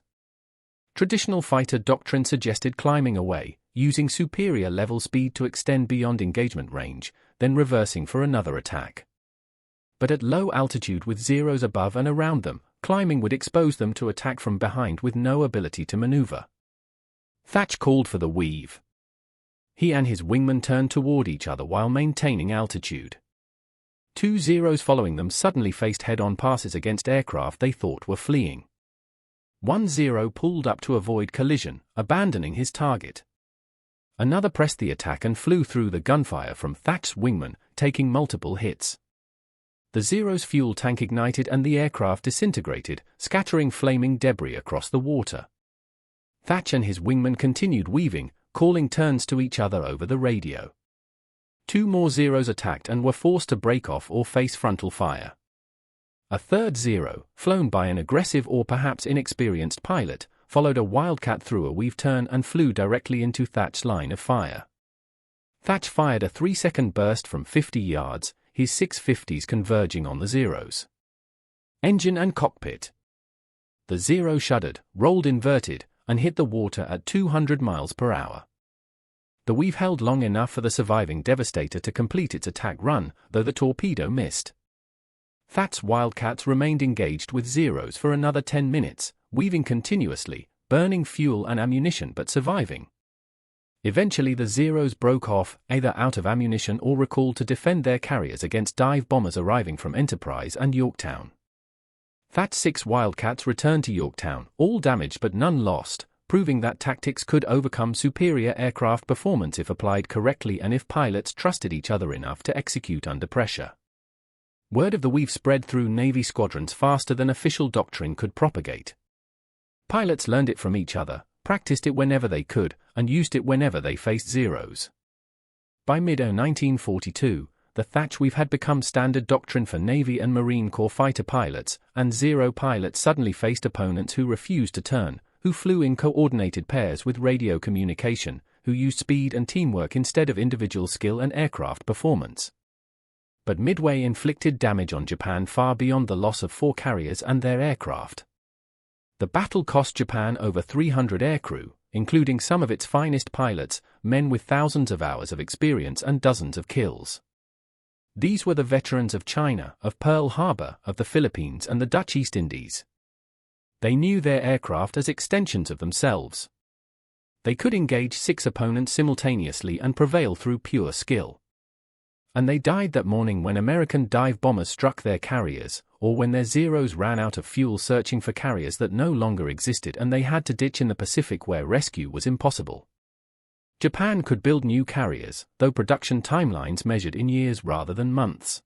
Traditional fighter doctrine suggested climbing away, using superior level speed to extend beyond engagement range, then reversing for another attack. But at low altitude with Zeros above and around them, climbing would expose them to attack from behind with no ability to maneuver. Thatch called for the weave. He and his wingman turned toward each other while maintaining altitude. Two Zeros following them suddenly faced head-on passes against aircraft they thought were fleeing. One Zero pulled up to avoid collision, abandoning his target. Another pressed the attack and flew through the gunfire from Thatch's wingman, taking multiple hits. The Zero's fuel tank ignited and the aircraft disintegrated, scattering flaming debris across the water. Thatch and his wingman continued weaving, calling turns to each other over the radio. Two more Zeros attacked and were forced to break off or face frontal fire. A third Zero, flown by an aggressive or perhaps inexperienced pilot, followed a Wildcat through a weave turn and flew directly into Thatch's line of fire. Thatch fired a 3-second burst from 50 yards, his 650s converging on the Zeros. Engine and cockpit. The Zero shuddered, rolled inverted, and hit the water at 200 miles per hour. The weave held long enough for the surviving Devastator to complete its attack run, though the torpedo missed. Thatch's Wildcats remained engaged with Zeros for another 10 minutes, weaving continuously, burning fuel and ammunition but surviving. Eventually the Zeros broke off, either out of ammunition or recalled to defend their carriers against dive bombers arriving from Enterprise and Yorktown. Thatch's 6 Wildcats returned to Yorktown, all damaged but none lost, proving that tactics could overcome superior aircraft performance if applied correctly and if pilots trusted each other enough to execute under pressure. Word of the weave spread through Navy squadrons faster than official doctrine could propagate. Pilots learned it from each other, practiced it whenever they could, and used it whenever they faced Zeros. By mid-1942, the Thatch weave had become standard doctrine for Navy and Marine Corps fighter pilots, and Zero pilots suddenly faced opponents who refused to turn, who flew in coordinated pairs with radio communication, who used speed and teamwork instead of individual skill and aircraft performance. But Midway inflicted damage on Japan far beyond the loss of 4 carriers and their aircraft. The battle cost Japan over 300 aircrew, including some of its finest pilots, men with thousands of hours of experience and dozens of kills. These were the veterans of China, of Pearl Harbor, of the Philippines and the Dutch East Indies. They knew their aircraft as extensions of themselves. They could engage 6 opponents simultaneously and prevail through pure skill. And they died that morning when American dive bombers struck their carriers, or when their Zeros ran out of fuel searching for carriers that no longer existed and they had to ditch in the Pacific where rescue was impossible. Japan could build new carriers, though production timelines measured in years rather than months.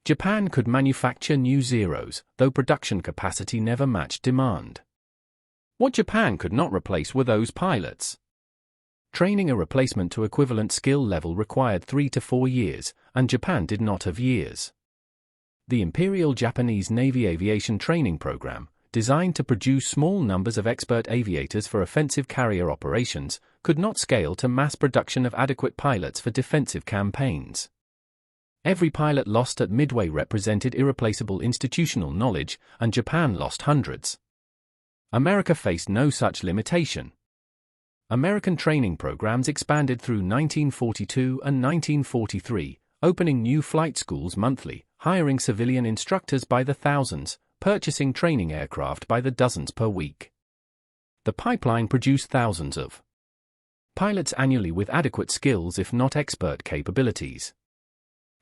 Japan could manufacture new Zeros, though production capacity never matched demand. What Japan could not replace were those pilots. Training a replacement to equivalent skill level required 3 to 4 years, and Japan did not have years. The Imperial Japanese Navy Aviation Training Program, designed to produce small numbers of expert aviators for offensive carrier operations, could not scale to mass production of adequate pilots for defensive campaigns. Every pilot lost at Midway represented irreplaceable institutional knowledge, and Japan lost hundreds. America faced no such limitation. American training programs expanded through 1942 and 1943, opening new flight schools monthly, hiring civilian instructors by the thousands, purchasing training aircraft by the dozens per week. The pipeline produced thousands of pilots annually with adequate skills if not expert capabilities.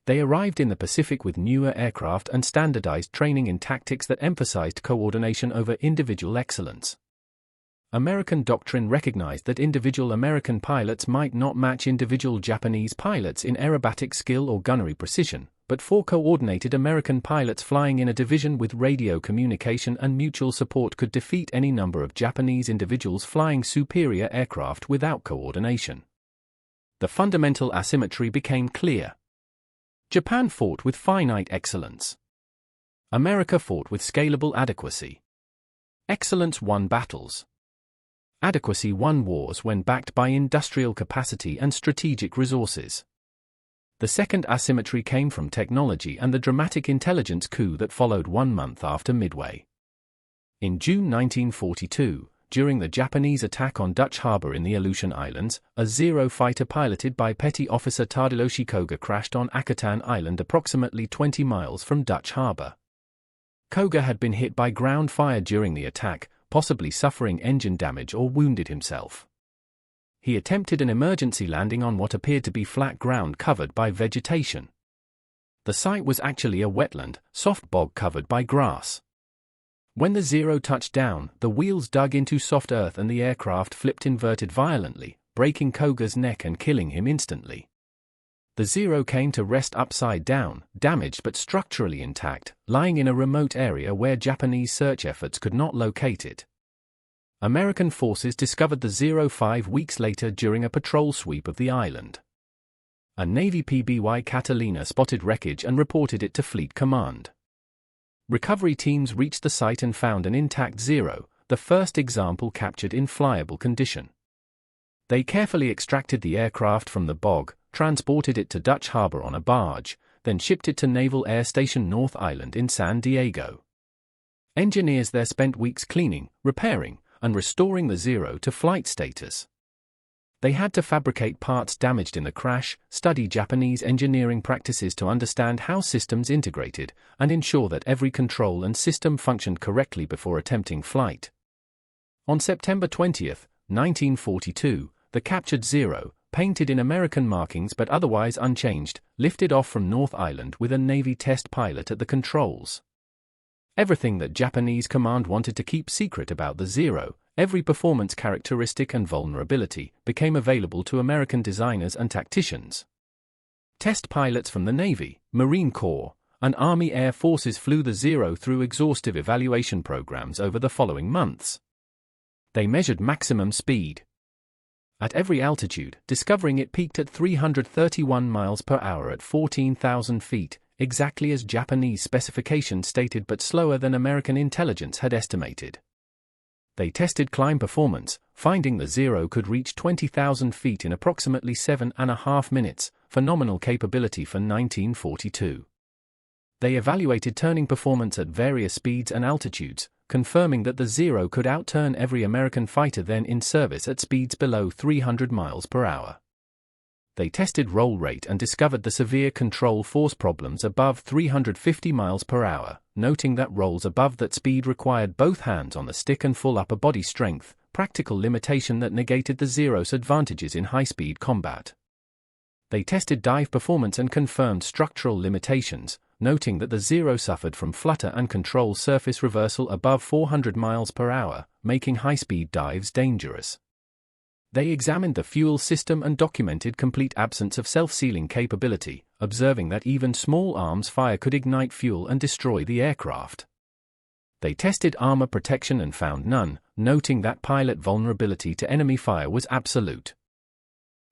They arrived in the Pacific with newer aircraft and standardized training in tactics that emphasized coordination over individual excellence. American doctrine recognized that individual American pilots might not match individual Japanese pilots in aerobatic skill or gunnery precision, but 4 coordinated American pilots flying in a division with radio communication and mutual support could defeat any number of Japanese individuals flying superior aircraft without coordination. The fundamental asymmetry became clear. Japan fought with finite excellence. America fought with scalable adequacy. Excellence won battles. Adequacy won wars when backed by industrial capacity and strategic resources. The second asymmetry came from technology and the dramatic intelligence coup that followed 1 month after Midway. In June 1942, during the Japanese attack on Dutch Harbor in the Aleutian Islands, a Zero fighter piloted by Petty Officer Tadayoshi Koga crashed on Akutan Island approximately 20 miles from Dutch Harbor. Koga had been hit by ground fire during the attack, possibly suffering engine damage or wounded himself. He attempted an emergency landing on what appeared to be flat ground covered by vegetation. The site was actually a wetland, soft bog covered by grass. When the Zero touched down, the wheels dug into soft earth and the aircraft flipped inverted violently, breaking Koga's neck and killing him instantly. The Zero came to rest upside down, damaged but structurally intact, lying in a remote area where Japanese search efforts could not locate it. American forces discovered the Zero 5 weeks later during a patrol sweep of the island. A Navy PBY Catalina spotted wreckage and reported it to Fleet Command. Recovery teams reached the site and found an intact Zero, the first example captured in flyable condition. They carefully extracted the aircraft from the bog, transported it to Dutch Harbor on a barge, then shipped it to Naval Air Station North Island in San Diego. Engineers there spent weeks cleaning, repairing, and restoring the Zero to flight status. They had to fabricate parts damaged in the crash, study Japanese engineering practices to understand how systems integrated, and ensure that every control and system functioned correctly before attempting flight. On September 20, 1942, the captured Zero, painted in American markings but otherwise unchanged, lifted off from North Island with a Navy test pilot at the controls. Everything that Japanese command wanted to keep secret about the Zero, every performance characteristic and vulnerability, became available to American designers and tacticians. Test pilots from the Navy, Marine Corps, and Army Air Forces flew the Zero through exhaustive evaluation programs over the following months. They measured maximum speed. At every altitude, discovering it peaked at 331 miles per hour at 14,000 feet, exactly as Japanese specifications stated but slower than American intelligence had estimated. They tested climb performance, finding the Zero could reach 20,000 feet in approximately 7.5 minutes, phenomenal capability for 1942. They evaluated turning performance at various speeds and altitudes, confirming that the Zero could outturn every American fighter then in service at speeds below 300 miles per hour. They tested roll rate and discovered the severe control force problems above 350 miles per hour, noting that rolls above that speed required both hands on the stick and full upper body strength, practical limitation that negated the Zero's advantages in high-speed combat. They tested dive performance and confirmed structural limitations, noting that the Zero suffered from flutter and control surface reversal above 400 miles per hour, making high-speed dives dangerous. They examined the fuel system and documented complete absence of self-sealing capability, observing that even small arms fire could ignite fuel and destroy the aircraft. They tested armor protection and found none, noting that pilot vulnerability to enemy fire was absolute.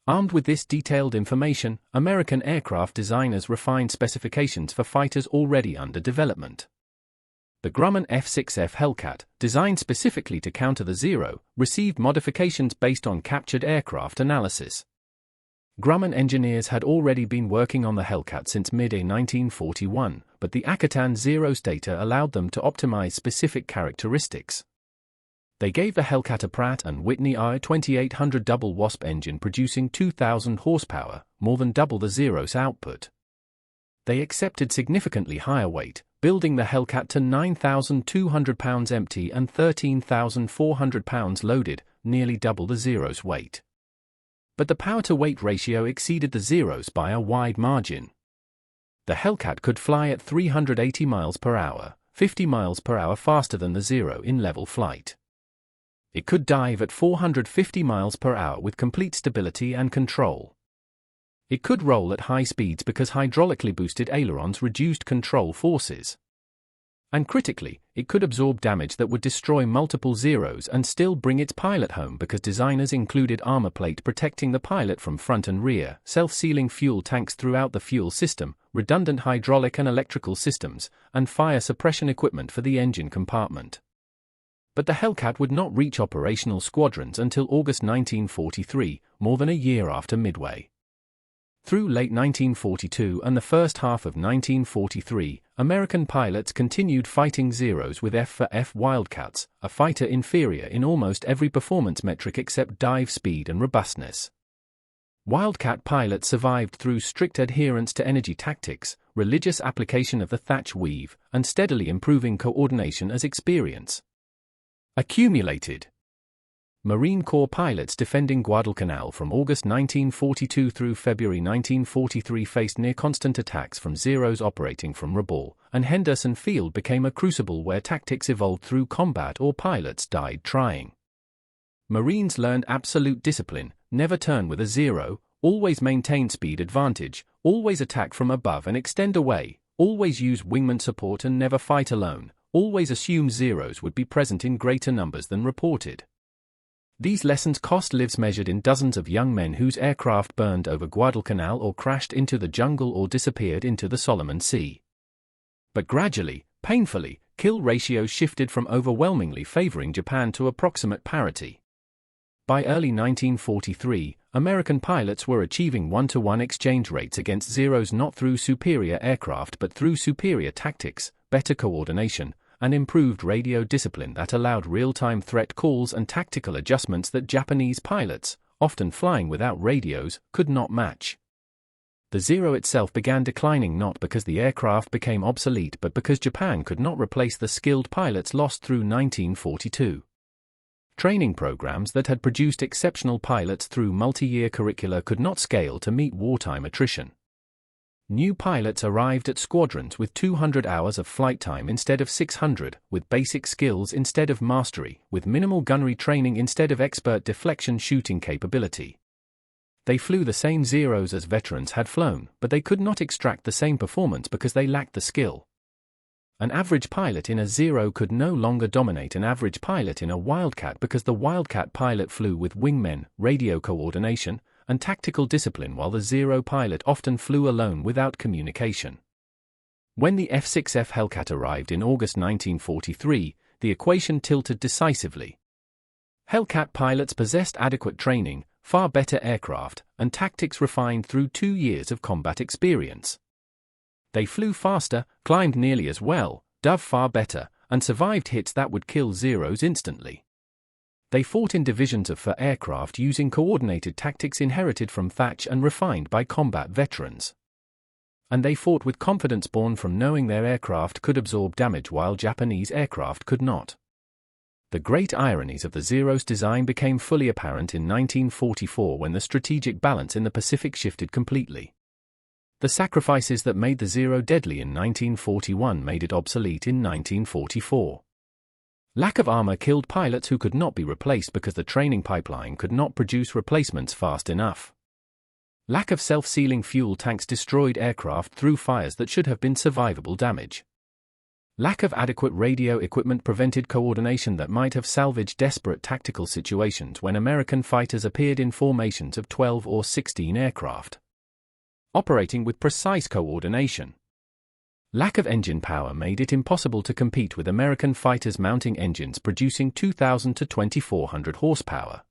Armed with this detailed information, American aircraft designers refined specifications for fighters already under development. The Grumman F-6F Hellcat, designed specifically to counter the Zero, received modifications based on captured aircraft analysis. Grumman engineers had already been working on the Hellcat since mid-1941, but the Akutan Zero's data allowed them to optimize specific characteristics. They gave the Hellcat a Pratt & Whitney i2800 double Wasp engine producing 2,000 horsepower, more than double the Zero's output. They accepted significantly higher weight, building the Hellcat to 9,200 pounds empty and 13,400 pounds loaded, nearly double the Zero's weight. But the power-to-weight ratio exceeded the Zero's by a wide margin. The Hellcat could fly at 380 miles per hour, 50 miles per hour faster than the Zero in level flight. It could dive at 450 miles per hour with complete stability and control. It could roll at high speeds because hydraulically boosted ailerons reduced control forces. And critically, it could absorb damage that would destroy multiple Zeros and still bring its pilot home because designers included armor plate protecting the pilot from front and rear, self-sealing fuel tanks throughout the fuel system, redundant hydraulic and electrical systems, and fire suppression equipment for the engine compartment. But the Hellcat would not reach operational squadrons until August 1943, more than a year after Midway. Through late 1942 and the first half of 1943, American pilots continued fighting Zeros with F-for-F Wildcats, a fighter inferior in almost every performance metric except dive speed and robustness. Wildcat pilots survived through strict adherence to energy tactics, religious application of the Thatch weave, and steadily improving coordination as experience accumulated. Marine Corps pilots defending Guadalcanal from August 1942 through February 1943 faced near-constant attacks from Zeros operating from Rabaul, and Henderson Field became a crucible where tactics evolved through combat or pilots died trying. Marines learned absolute discipline: never turn with a Zero, always maintain speed advantage, always attack from above and extend away, always use wingman support and never fight alone, always assume Zeros would be present in greater numbers than reported. These lessons cost lives measured in dozens of young men whose aircraft burned over Guadalcanal or crashed into the jungle or disappeared into the Solomon Sea. But gradually, painfully, kill ratios shifted from overwhelmingly favoring Japan to approximate parity. By early 1943, American pilots were achieving 1-to-1 exchange rates against Zeros not through superior aircraft but through superior tactics, better coordination, and improved radio discipline that allowed real-time threat calls and tactical adjustments that Japanese pilots, often flying without radios, could not match. The Zero itself began declining not because the aircraft became obsolete but because Japan could not replace the skilled pilots lost through 1942. Training programs that had produced exceptional pilots through multi-year curricula could not scale to meet wartime attrition. New pilots arrived at squadrons with 200 hours of flight time instead of 600, with basic skills instead of mastery, with minimal gunnery training instead of expert deflection shooting capability. They flew the same Zeros as veterans had flown, but they could not extract the same performance because they lacked the skill. An average pilot in a Zero could no longer dominate an average pilot in a Wildcat because the Wildcat pilot flew with wingmen, radio coordination, and tactical discipline while the Zero pilot often flew alone without communication. When the F-6F Hellcat arrived in August 1943, the equation tilted decisively. Hellcat pilots possessed adequate training, far better aircraft, and tactics refined through 2 years of combat experience. They flew faster, climbed nearly as well, dove far better, and survived hits that would kill Zeros instantly. They fought in divisions of 4 aircraft using coordinated tactics inherited from Thatch and refined by combat veterans. And they fought with confidence born from knowing their aircraft could absorb damage while Japanese aircraft could not. The great ironies of the Zero's design became fully apparent in 1944 when the strategic balance in the Pacific shifted completely. The sacrifices that made the Zero deadly in 1941 made it obsolete in 1944. Lack of armor killed pilots who could not be replaced because the training pipeline could not produce replacements fast enough. Lack of self-sealing fuel tanks destroyed aircraft through fires that should have been survivable damage. Lack of adequate radio equipment prevented coordination that might have salvaged desperate tactical situations when American fighters appeared in formations of 12 or 16 aircraft, operating with precise coordination. Lack of engine power made it impossible to compete with American fighters mounting engines producing 2,000 to 2,400 horsepower.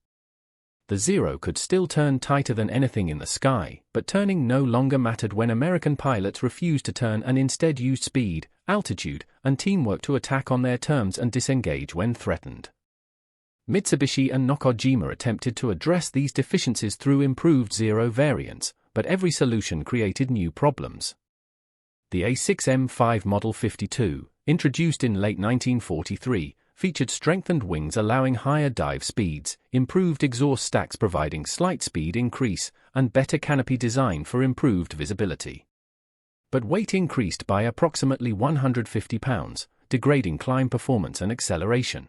The Zero could still turn tighter than anything in the sky, but turning no longer mattered when American pilots refused to turn and instead used speed, altitude, and teamwork to attack on their terms and disengage when threatened. Mitsubishi and Nakajima attempted to address these deficiencies through improved Zero variants, but every solution created new problems. The A6M Model 52, introduced in late 1943, featured strengthened wings allowing higher dive speeds, improved exhaust stacks providing slight speed increase, and better canopy design for improved visibility. But weight increased by approximately 150 pounds, degrading climb performance and acceleration.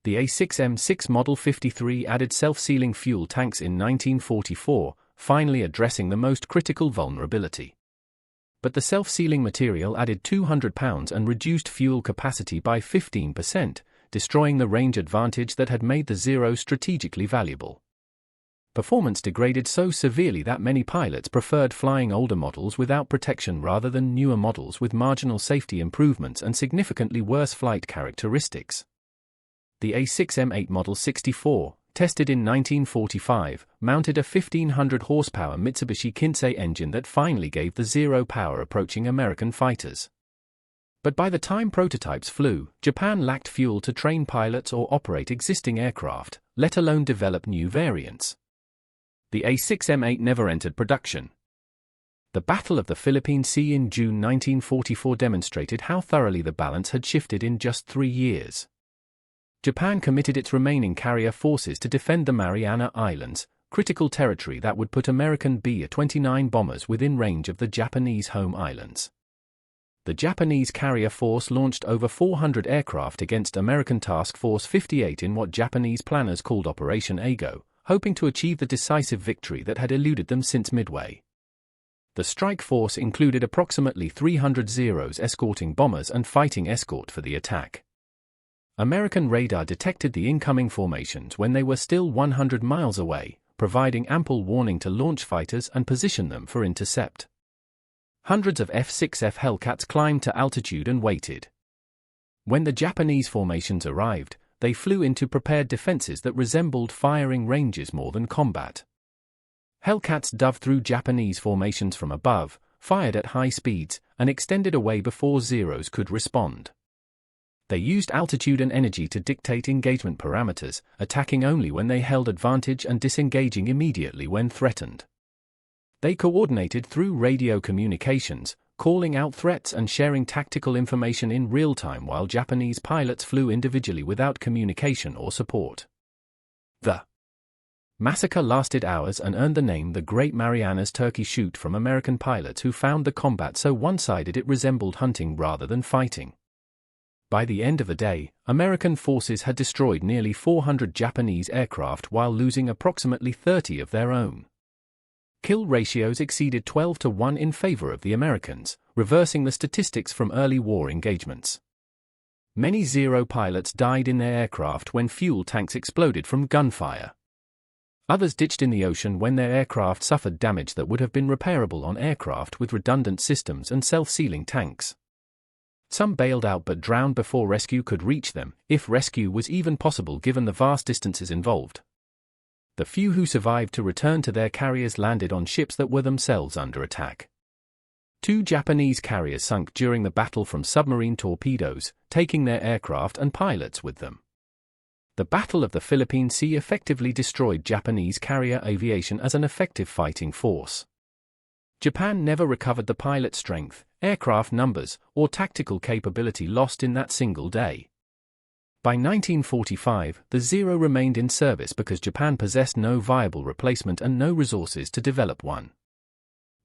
The A6M Model 53 added self-sealing fuel tanks in 1944, finally addressing the most critical vulnerability. But the self-sealing material added 200 pounds and reduced fuel capacity by 15%, destroying the range advantage that had made the Zero strategically valuable. Performance degraded so severely that many pilots preferred flying older models without protection rather than newer models with marginal safety improvements and significantly worse flight characteristics. The A6M Model 64, tested in 1945, mounted a 1,500 horsepower Mitsubishi Kinsei engine that finally gave the Zero power approaching American fighters. But by the time prototypes flew, Japan lacked fuel to train pilots or operate existing aircraft, let alone develop new variants. The A6M never entered production. The Battle of the Philippine Sea in June 1944 demonstrated how thoroughly the balance had shifted in just 3 years. Japan committed its remaining carrier forces to defend the Mariana Islands, critical territory that would put American B-29 bombers within range of the Japanese home islands. The Japanese carrier force launched over 400 aircraft against American Task Force 58 in what Japanese planners called Operation Ago, hoping to achieve the decisive victory that had eluded them since Midway. The strike force included approximately 300 Zeros escorting bombers and fighting escort for the attack. American radar detected the incoming formations when they were still 100 miles away, providing ample warning to launch fighters and position them for intercept. Hundreds of F-6F Hellcats climbed to altitude and waited. When the Japanese formations arrived, they flew into prepared defenses that resembled firing ranges more than combat. Hellcats dove through Japanese formations from above, fired at high speeds, and extended away before Zeros could respond. They used altitude and energy to dictate engagement parameters, attacking only when they held advantage and disengaging immediately when threatened. They coordinated through radio communications, calling out threats and sharing tactical information in real time while Japanese pilots flew individually without communication or support. The massacre lasted hours and earned the name the Great Marianas Turkey Shoot from American pilots who found the combat so one-sided it resembled hunting rather than fighting. By the end of the day, American forces had destroyed nearly 400 Japanese aircraft while losing approximately 30 of their own. Kill ratios exceeded 12-1 in favor of the Americans, reversing the statistics from early war engagements. Many Zero pilots died in their aircraft when fuel tanks exploded from gunfire. Others ditched in the ocean when their aircraft suffered damage that would have been repairable on aircraft with redundant systems and self-sealing tanks. Some bailed out but drowned before rescue could reach them, if rescue was even possible given the vast distances involved. The few who survived to return to their carriers landed on ships that were themselves under attack. 2 Japanese carriers sunk during the battle from submarine torpedoes, taking their aircraft and pilots with them. The Battle of the Philippine Sea effectively destroyed Japanese carrier aviation as an effective fighting force. Japan never recovered the pilot strength, aircraft numbers, or tactical capability lost in that single day. By 1945, the Zero remained in service because Japan possessed no viable replacement and no resources to develop one.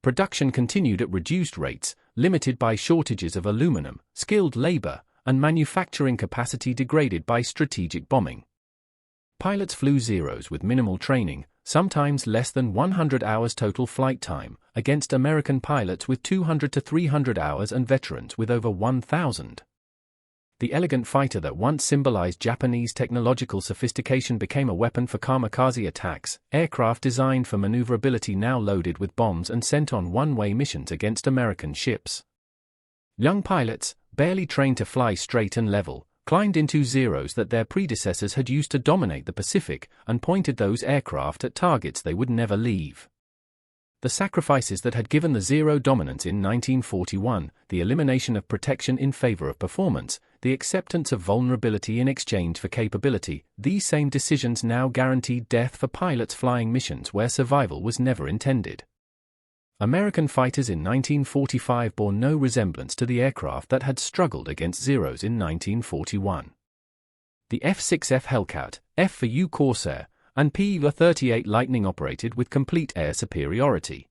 Production continued at reduced rates, limited by shortages of aluminum, skilled labor, and manufacturing capacity degraded by strategic bombing. Pilots flew Zeros with minimal training, sometimes less than 100 hours total flight time, against American pilots with 200 to 300 hours and veterans with over 1,000. The elegant fighter that once symbolized Japanese technological sophistication became a weapon for kamikaze attacks, aircraft designed for maneuverability now loaded with bombs and sent on one-way missions against American ships. Young pilots, barely trained to fly straight and level, climbed into Zeros that their predecessors had used to dominate the Pacific and pointed those aircraft at targets they would never leave. The sacrifices that had given the Zero dominance in 1941, the elimination of protection in favor of performance, the acceptance of vulnerability in exchange for capability, these same decisions now guaranteed death for pilots flying missions where survival was never intended. American fighters in 1945 bore no resemblance to the aircraft that had struggled against Zeros in 1941. The F-6F Hellcat, F for U Corsair, and P-38 Lightning operated with complete air superiority.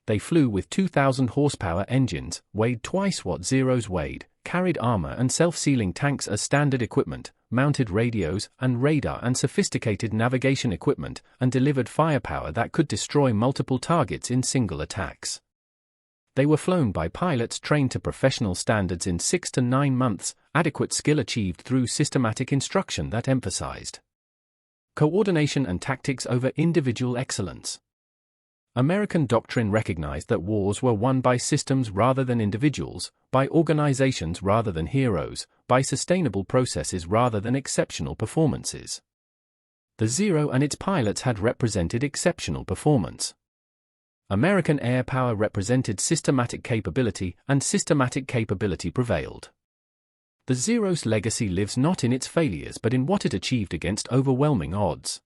They flew with 2,000 horsepower engines, weighed twice what Zeros weighed, carried armor and self-sealing tanks as standard equipment, mounted radios and radar and sophisticated navigation equipment, and delivered firepower that could destroy multiple targets in single attacks. They were flown by pilots trained to professional standards in 6 to 9 months, adequate skill achieved through systematic instruction that emphasized coordination and tactics over individual excellence. American doctrine recognized that wars were won by systems rather than individuals, by organizations rather than heroes, by sustainable processes rather than exceptional performances. The Zero and its pilots had represented exceptional performance. American air power represented systematic capability, and systematic capability prevailed. The Zero's legacy lives not in its failures but in what it achieved against overwhelming odds.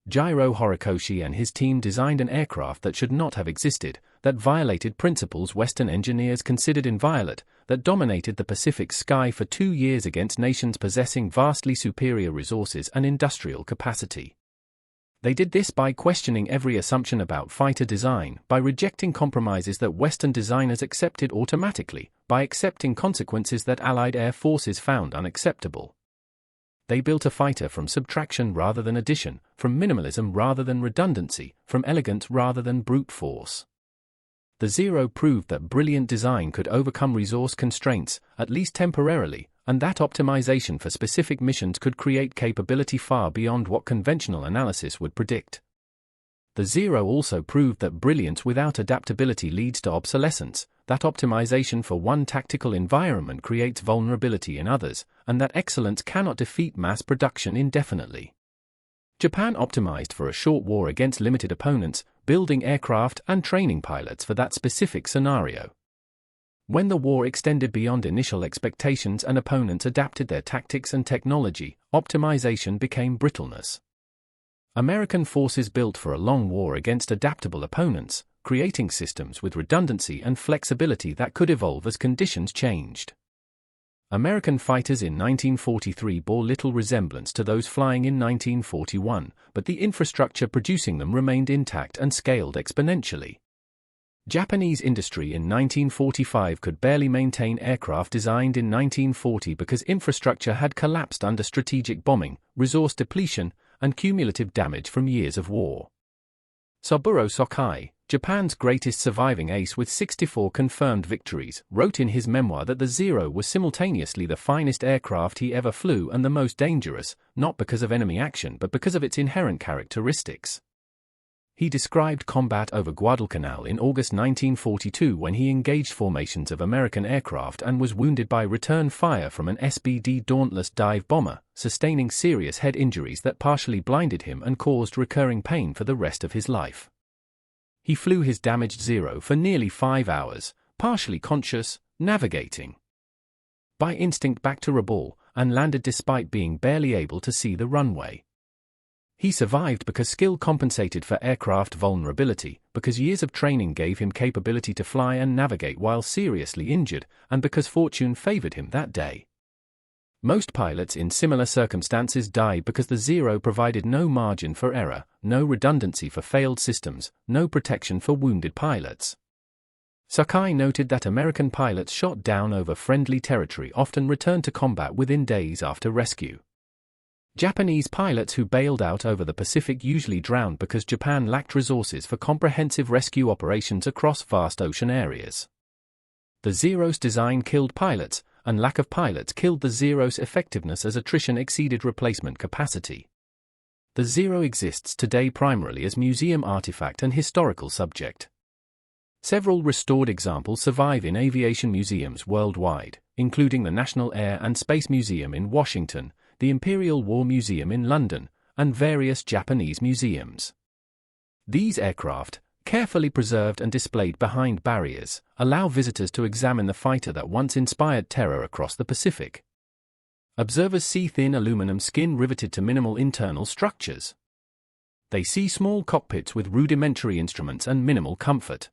Jiro Horikoshi and his team designed an aircraft that should not have existed, that violated principles Western engineers considered inviolate, that dominated the Pacific sky for 2 years against nations possessing vastly superior resources and industrial capacity. They did this by questioning every assumption about fighter design, by rejecting compromises that Western designers accepted automatically, by accepting consequences that Allied air forces found unacceptable. They built a fighter from subtraction rather than addition, from minimalism rather than redundancy, from elegance rather than brute force. The Zero proved that brilliant design could overcome resource constraints, at least temporarily, and that optimization for specific missions could create capability far beyond what conventional analysis would predict. The Zero also proved that brilliance without adaptability leads to obsolescence, that optimization for one tactical environment creates vulnerability in others, and that excellence cannot defeat mass production indefinitely. Japan optimized for a short war against limited opponents, building aircraft and training pilots for that specific scenario. When the war extended beyond initial expectations and opponents adapted their tactics and technology, optimization became brittleness. American forces built for a long war against adaptable opponents, creating systems with redundancy and flexibility that could evolve as conditions changed. American fighters in 1943 bore little resemblance to those flying in 1941, but the infrastructure producing them remained intact and scaled exponentially. Japanese industry in 1945 could barely maintain aircraft designed in 1940 because infrastructure had collapsed under strategic bombing, resource depletion, and cumulative damage from years of war. Saburo Sokai, Japan's greatest surviving ace with 64 confirmed victories, wrote in his memoir that the Zero was simultaneously the finest aircraft he ever flew and the most dangerous, not because of enemy action but because of its inherent characteristics. He described combat over Guadalcanal in August 1942 when he engaged formations of American aircraft and was wounded by return fire from an SBD Dauntless dive bomber, sustaining serious head injuries that partially blinded him and caused recurring pain for the rest of his life. He flew his damaged Zero for nearly 5 hours, partially conscious, navigating by instinct back to Rabaul, and landed despite being barely able to see the runway. He survived because skill compensated for aircraft vulnerability, because years of training gave him capability to fly and navigate while seriously injured, and because fortune favored him that day. Most pilots in similar circumstances died because the Zero provided no margin for error, no redundancy for failed systems, no protection for wounded pilots. Sakai noted that American pilots shot down over friendly territory often returned to combat within days after rescue. Japanese pilots who bailed out over the Pacific usually drowned because Japan lacked resources for comprehensive rescue operations across vast ocean areas. The Zero's design killed pilots, and lack of pilots killed the Zero's effectiveness as attrition exceeded replacement capacity. The Zero exists today primarily as museum artifact and historical subject. Several restored examples survive in aviation museums worldwide, including the National Air and Space Museum in Washington, the Imperial War Museum in London, and various Japanese museums. These aircraft, carefully preserved and displayed behind barriers, allow visitors to examine the fighter that once inspired terror across the Pacific. Observers see thin aluminum skin riveted to minimal internal structures. They see small cockpits with rudimentary instruments and minimal comfort.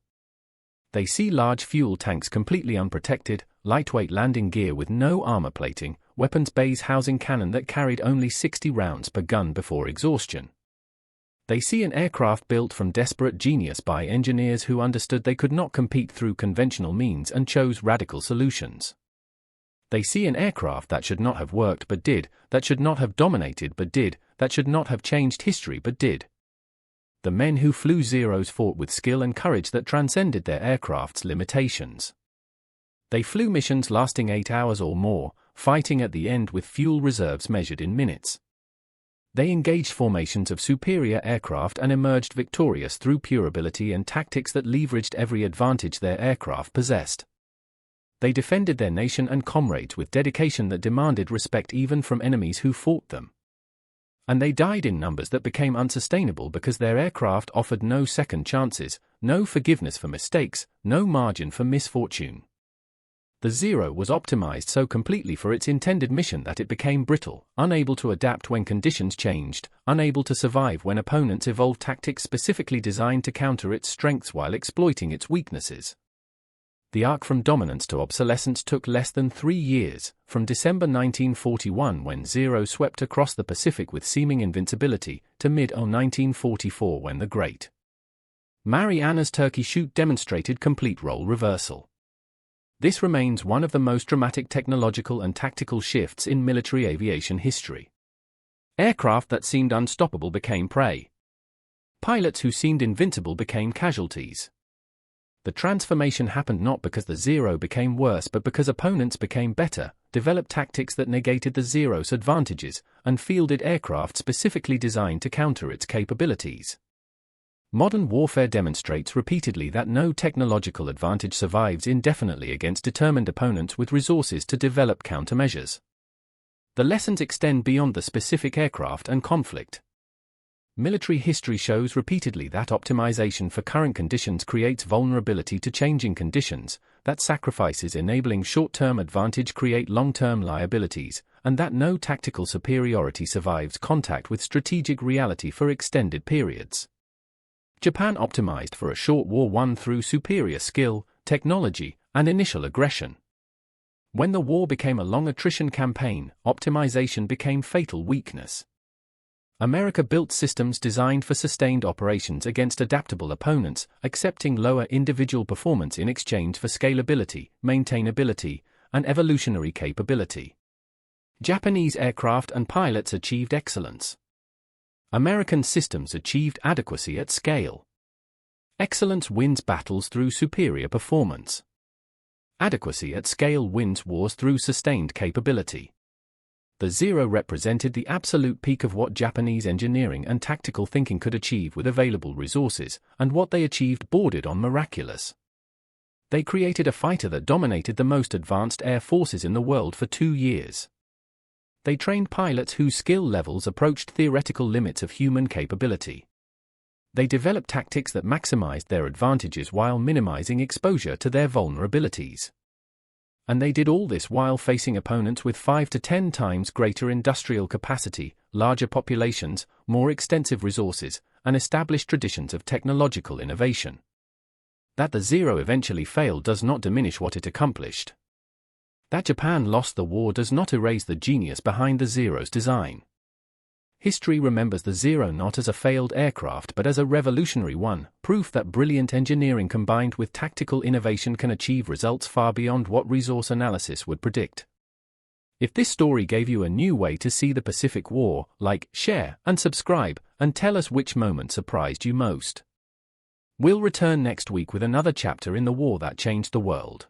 They see large fuel tanks completely unprotected, lightweight landing gear with no armor plating, weapons bays housing cannon that carried only 60 rounds per gun before exhaustion. They see an aircraft built from desperate genius by engineers who understood they could not compete through conventional means and chose radical solutions. They see an aircraft that should not have worked but did, that should not have dominated but did, that should not have changed history but did. The men who flew Zeros fought with skill and courage that transcended their aircraft's limitations. They flew missions lasting 8 hours or more, fighting at the end with fuel reserves measured in minutes. They engaged formations of superior aircraft and emerged victorious through pure ability and tactics that leveraged every advantage their aircraft possessed. They defended their nation and comrades with dedication that demanded respect even from enemies who fought them. And they died in numbers that became unsustainable because their aircraft offered no second chances, no forgiveness for mistakes, no margin for misfortune. The Zero was optimized so completely for its intended mission that it became brittle, unable to adapt when conditions changed, unable to survive when opponents evolved tactics specifically designed to counter its strengths while exploiting its weaknesses. The arc from dominance to obsolescence took less than 3 years, from December 1941 when Zero swept across the Pacific with seeming invincibility, to mid-1944 when the Great Marianas Turkey Shoot demonstrated complete role reversal. This remains one of the most dramatic technological and tactical shifts in military aviation history. Aircraft that seemed unstoppable became prey. Pilots who seemed invincible became casualties. The transformation happened not because the Zero became worse but because opponents became better, developed tactics that negated the Zero's advantages, and fielded aircraft specifically designed to counter its capabilities. Modern warfare demonstrates repeatedly that no technological advantage survives indefinitely against determined opponents with resources to develop countermeasures. The lessons extend beyond the specific aircraft and conflict. Military history shows repeatedly that optimization for current conditions creates vulnerability to changing conditions, that sacrifices enabling short-term advantage create long-term liabilities, and that no tactical superiority survives contact with strategic reality for extended periods. Japan optimized for a short war won through superior skill, technology, and initial aggression. When the war became a long attrition campaign, optimization became fatal weakness. America built systems designed for sustained operations against adaptable opponents, accepting lower individual performance in exchange for scalability, maintainability, and evolutionary capability. Japanese aircraft and pilots achieved excellence. American systems achieved adequacy at scale. Excellence wins battles through superior performance. Adequacy at scale wins wars through sustained capability. The Zero represented the absolute peak of what Japanese engineering and tactical thinking could achieve with available resources, and what they achieved bordered on miraculous. They created a fighter that dominated the most advanced air forces in the world for 2 years. They trained pilots whose skill levels approached theoretical limits of human capability. They developed tactics that maximized their advantages while minimizing exposure to their vulnerabilities. And they did all this while facing opponents with 5 to 10 times greater industrial capacity, larger populations, more extensive resources, and established traditions of technological innovation. That the Zero eventually failed does not diminish what it accomplished. That Japan lost the war does not erase the genius behind the Zero's design. History remembers the Zero not as a failed aircraft but as a revolutionary one, proof that brilliant engineering combined with tactical innovation can achieve results far beyond what resource analysis would predict. If this story gave you a new way to see the Pacific War, like, share, and subscribe, and tell us which moment surprised you most. We'll return next week with another chapter in the war that changed the world.